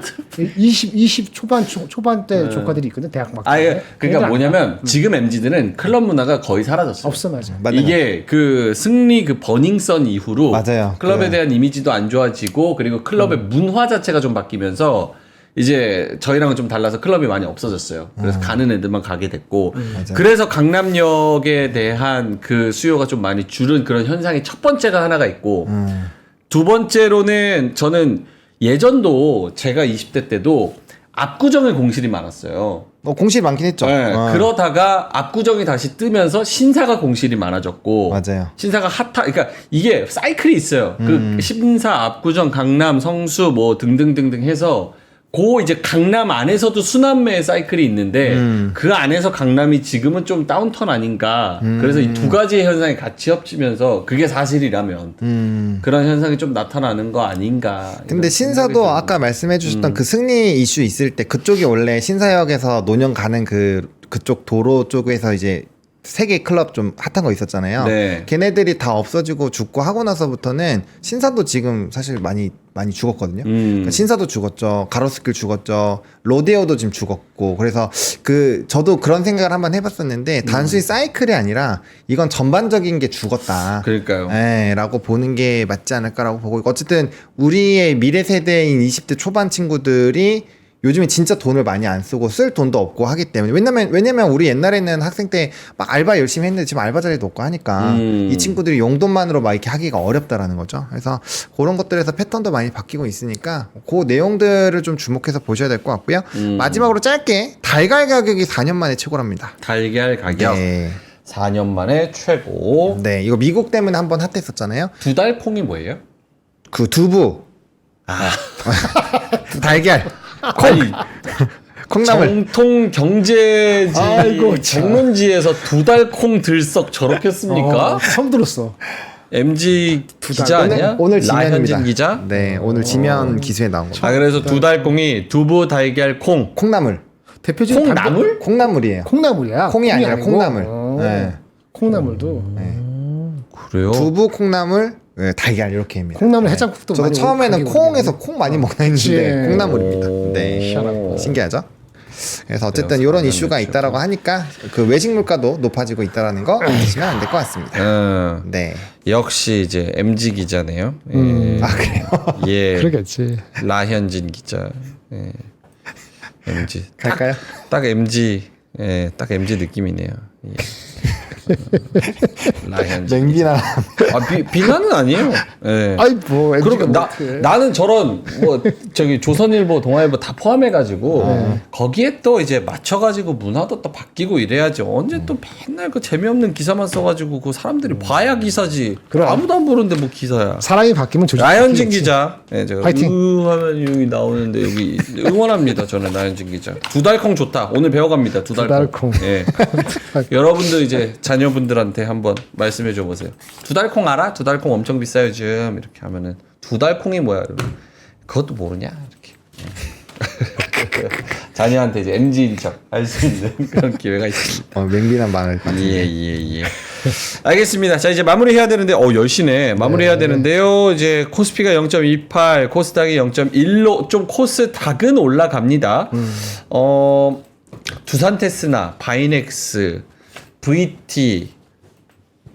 20 초반대 조카들이 있거든. 대학 막. 그러니까 뭐냐면 지금 MZ들은 클럽 문화가 거의 사라졌어요. 없어 맞아. 맞아요. 이게 그 승리 그 버닝썬 이후로 맞아요. 클럽에 대한 이미지도 안 좋아지고 그리고 클럽의 문화 자체가 좀 바뀌면서 이제 저희랑은 좀 달라서 클럽이 많이 없어졌어요. 그래서 가는 애들만 가게 됐고 그래서 강남역에 대한 그 수요가 좀 많이 줄은 그런 현상이 첫 번째가 하나가 있고 두 번째로는 저는 예전도 제가 20대 때도 압구정에 공실이 많았어요. 공실 많긴 했죠. 네, 그러다가 압구정이 다시 뜨면서 신사가 공실이 많아졌고 맞아요. 신사가 그러니까 이게 사이클이 있어요. 그 신사, 압구정, 강남, 성수 뭐 등등등등 해서 그 이제 강남 안에서도 수남매의 사이클이 있는데 그 안에서 강남이 지금은 좀 다운턴 아닌가. 그래서 이 두 가지의 현상이 같이 합치면서 그게 사실이라면 그런 현상이 좀 나타나는 거 아닌가. 근데 신사도 아까 말씀해 주셨던 그 승리 이슈 있을 때 그쪽이 원래 신사역에서 논현 가는 그쪽 도로 쪽에서 이제 세계 클럽 좀 핫한 거 있었잖아요. 네. 걔네들이 다 없어지고 죽고 하고 나서부터는 신사도 지금 사실 많이 죽었거든요. 그러니까 신사도 죽었죠. 가로수길 죽었죠. 로데오도 지금 죽었고. 그래서 저도 그런 생각을 한번 해봤었는데 단순히 사이클이 아니라 이건 전반적인 게 죽었다. 그러니까요. 라고 보는 게 맞지 않을까라고 보고 있고 어쨌든 우리의 미래 세대인 20대 초반 친구들이 요즘에 진짜 돈을 많이 안 쓰고 쓸 돈도 없고 하기 때문에 왜냐면 우리 옛날에는 학생 때 막 알바 열심히 했는데 지금 알바 자리도 없고 하니까 이 친구들이 용돈만으로 막 이렇게 하기가 어렵다라는 거죠. 그래서 그런 것들에서 패턴도 많이 바뀌고 있으니까 그 내용들을 좀 주목해서 보셔야 될 것 같고요. 마지막으로 짧게 달걀 가격이 4년 만에 최고랍니다. 달걀 가격 네. 4년 만에 최고. 네, 이거 미국 때문에 한번 핫했었잖아요. 두 달 콩이 뭐예요? 그 두부, 달걀, 아니 콩나물. 정통 경제지 전문지에서 두 달 콩 들썩 저렇게 씁니까? 처음 들었어. MG 기자 아니야? 오늘 라현진 지면입니다. 기자? 네, 오늘 지면 기수에 나온 거죠. 그래서 두 달 콩이 두부, 달걀, 콩. 콩나물. 대표적인 콩나물? 콩나물이에요. 콩나물이야. 콩이 아니라 아니고. 콩나물. 어. 네. 콩나물도. 그래요? 두부, 콩나물, 달걀 이렇게입니다. 콩나물 해장국도 저도 많이 처음에는 가격이 콩에서 콩 많이 먹나 했는데 그치. 콩나물입니다. 네, 희한하구나. 신기하죠? 그래서 어쨌든 그래요, 이런 4년 이슈가 됐죠. 있다라고 하니까 그 외식 물가도 높아지고 있다라는 거 아시면 안 될 것 같습니다. 네. 역시 이제 MG 기자네요. 아 그래요? 예. 그러겠지. 라현진 기자. 예. MG. 갈까요? 딱 MG. 예, 딱 MG 느낌이네요. 예. 라현진. 냉비나 비난은 아니에요. 예. 아이 뭐 그러니까 MG가 나는 저런 뭐 저기 조선일보, 동아일보 다 포함해가지고 거기에 또 이제 맞춰가지고 문화도 또 바뀌고 이래야지. 언제 또 맨날 그 재미없는 기사만 써가지고 그 사람들이 봐야 기사지. 그럼. 아무도 안 보는데 뭐 기사야. 사람이 바뀌면 조직 라현진 기자, 네, 제가 파이팅. 하면 여기 나오는데 여기 응원합니다. 저는 라현진 기자. 두 달 콩 좋다. 오늘 배워갑니다. 두 달 콩. 두 달 콩. 예. 여러분도 이제 자녀분들한테 한번 말씀해 줘 보세요. 두 달 콩 알아? 두 달 콩 엄청 비싸요 요즘. 이렇게 하면은 두 달 콩이 뭐야? 이러면 그것도 모르냐? 이렇게. 자녀한테 이제 MG인 척 할 수 있는 그런 기회가 있습니다. 냉비나 많을 것 같아요. 예. 알겠습니다. 자, 이제 마무리해야 되는데, 10시네. 마무리해야 되는데요. 이제 코스피가 0.28, 코스닥이 0.1로 좀 코스닥은 올라갑니다. 두산테스나, 바이넥스, VT,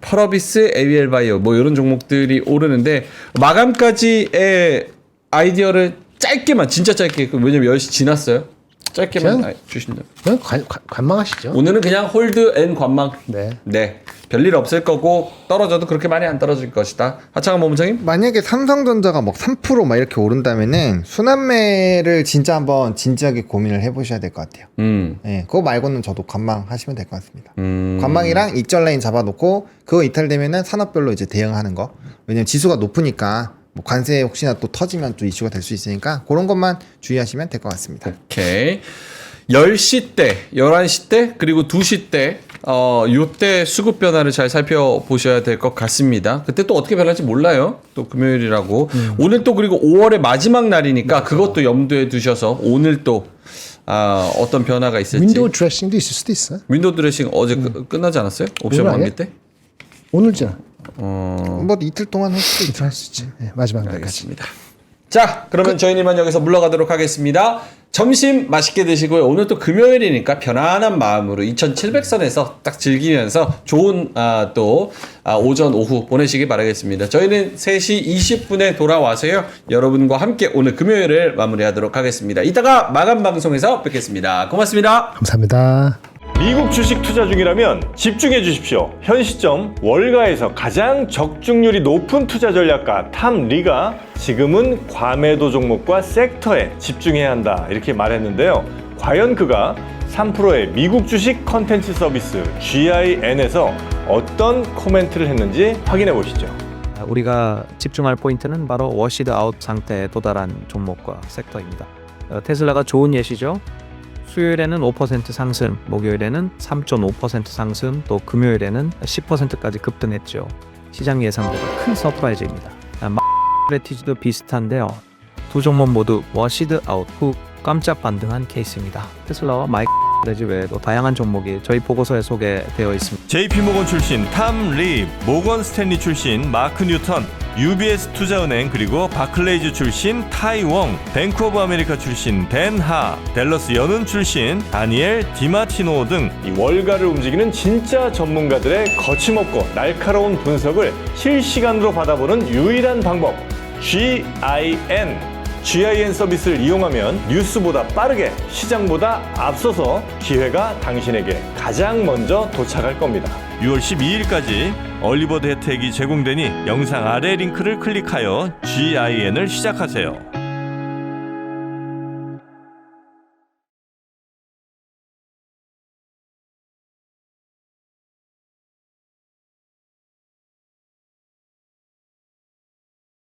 펄어비스, ABL바이오 뭐 이런 종목들이 오르는데 마감까지의 아이디어를 짧게만 진짜 짧게 왜냐면 10시 지났어요. 짧게만 주신다. 그냥 관망하시죠. 오늘은 그냥 홀드 앤 관망. 네. 별일 없을 거고 떨어져도 그렇게 많이 안 떨어질 것이다. 하창한 본부장님? 만약에 삼성전자가 막 3% 막 이렇게 오른다면은 순환매를 진짜 한번 진지하게 고민을 해보셔야 될 것 같아요. 예, 그거 말고는 저도 관망하시면 될 것 같습니다. 관망이랑 익절 라인 잡아놓고 그거 이탈되면은 산업별로 이제 대응하는 거. 왜냐면 지수가 높으니까 뭐 관세 혹시나 또 터지면 또 이슈가 될 수 있으니까 그런 것만 주의하시면 될 것 같습니다. 오케이. 10시 때, 11시 때, 그리고 2시 때, 요때 수급 변화를 잘 살펴보셔야 될 것 같습니다. 그때 또 어떻게 변할지 몰라요. 또 금요일이라고. 오늘 또 그리고 5월의 마지막 날이니까 그것도 염두에 두셔서 오늘 또, 어떤 변화가 있을지. 윈도우 드레싱도 있을 수도 있어. 윈도우 드레싱 어제 끝나지 않았어요? 옵션 오늘 만기 아니야? 때? 오늘잖아. 뭐 이틀 동안 할 수도 있죠. 할 수 있지. 네, 마지막 날까지. 알겠습니다. 자, 그러면 저희는 이만 여기서 물러가도록 하겠습니다. 점심 맛있게 드시고요. 오늘 또 금요일이니까 편안한 마음으로 2700선에서 딱 즐기면서 좋은 오전 오후 보내시기 바라겠습니다. 저희는 3시 20분에 돌아와서요. 여러분과 함께 오늘 금요일을 마무리하도록 하겠습니다. 이따가 마감 방송에서 뵙겠습니다. 고맙습니다. 감사합니다. 미국 주식 투자 중이라면 집중해 주십시오. 현 시점 월가에서 가장 적중률이 높은 투자 전략가 탐 리가 지금은 과매도 종목과 섹터에 집중해야 한다 이렇게 말했는데요. 과연 그가 3프로의 미국 주식 컨텐츠 서비스 GIN에서 어떤 코멘트를 했는지 확인해 보시죠. 우리가 집중할 포인트는 바로 워시드 아웃 상태에 도달한 종목과 섹터입니다. 테슬라가 좋은 예시죠. 수요일에는 5% 상승, 목요일에는 3.5% 상승, 또 금요일에는 10%까지 급등했죠. 시장 예상보다 큰 서프라이즈입니다. 마레티지도 비슷한데요. 두 종목 모두 워시드 아웃 후 깜짝 반등한 케이스입니다. 테슬라와 마이크레지 외에도 다양한 종목이 저희 보고서에 소개되어 있습니다. JP모건 출신 탐 리, 모건 스탠리 출신 마크 뉴턴, UBS 투자은행 그리고 바클레이즈 출신 타이웡, 뱅크 오브 아메리카 출신 댄하, 댈러스 연은 출신 다니엘 디마티노 등 이 월가를 움직이는 진짜 전문가들의 거침없고 날카로운 분석을 실시간으로 받아보는 유일한 방법 GIN 서비스를 이용하면 뉴스보다 빠르게 시장보다 앞서서 기회가 당신에게 가장 먼저 도착할 겁니다. 6월 12일까지 얼리버드 혜택이 제공되니 영상 아래 링크를 클릭하여 GIN을 시작하세요.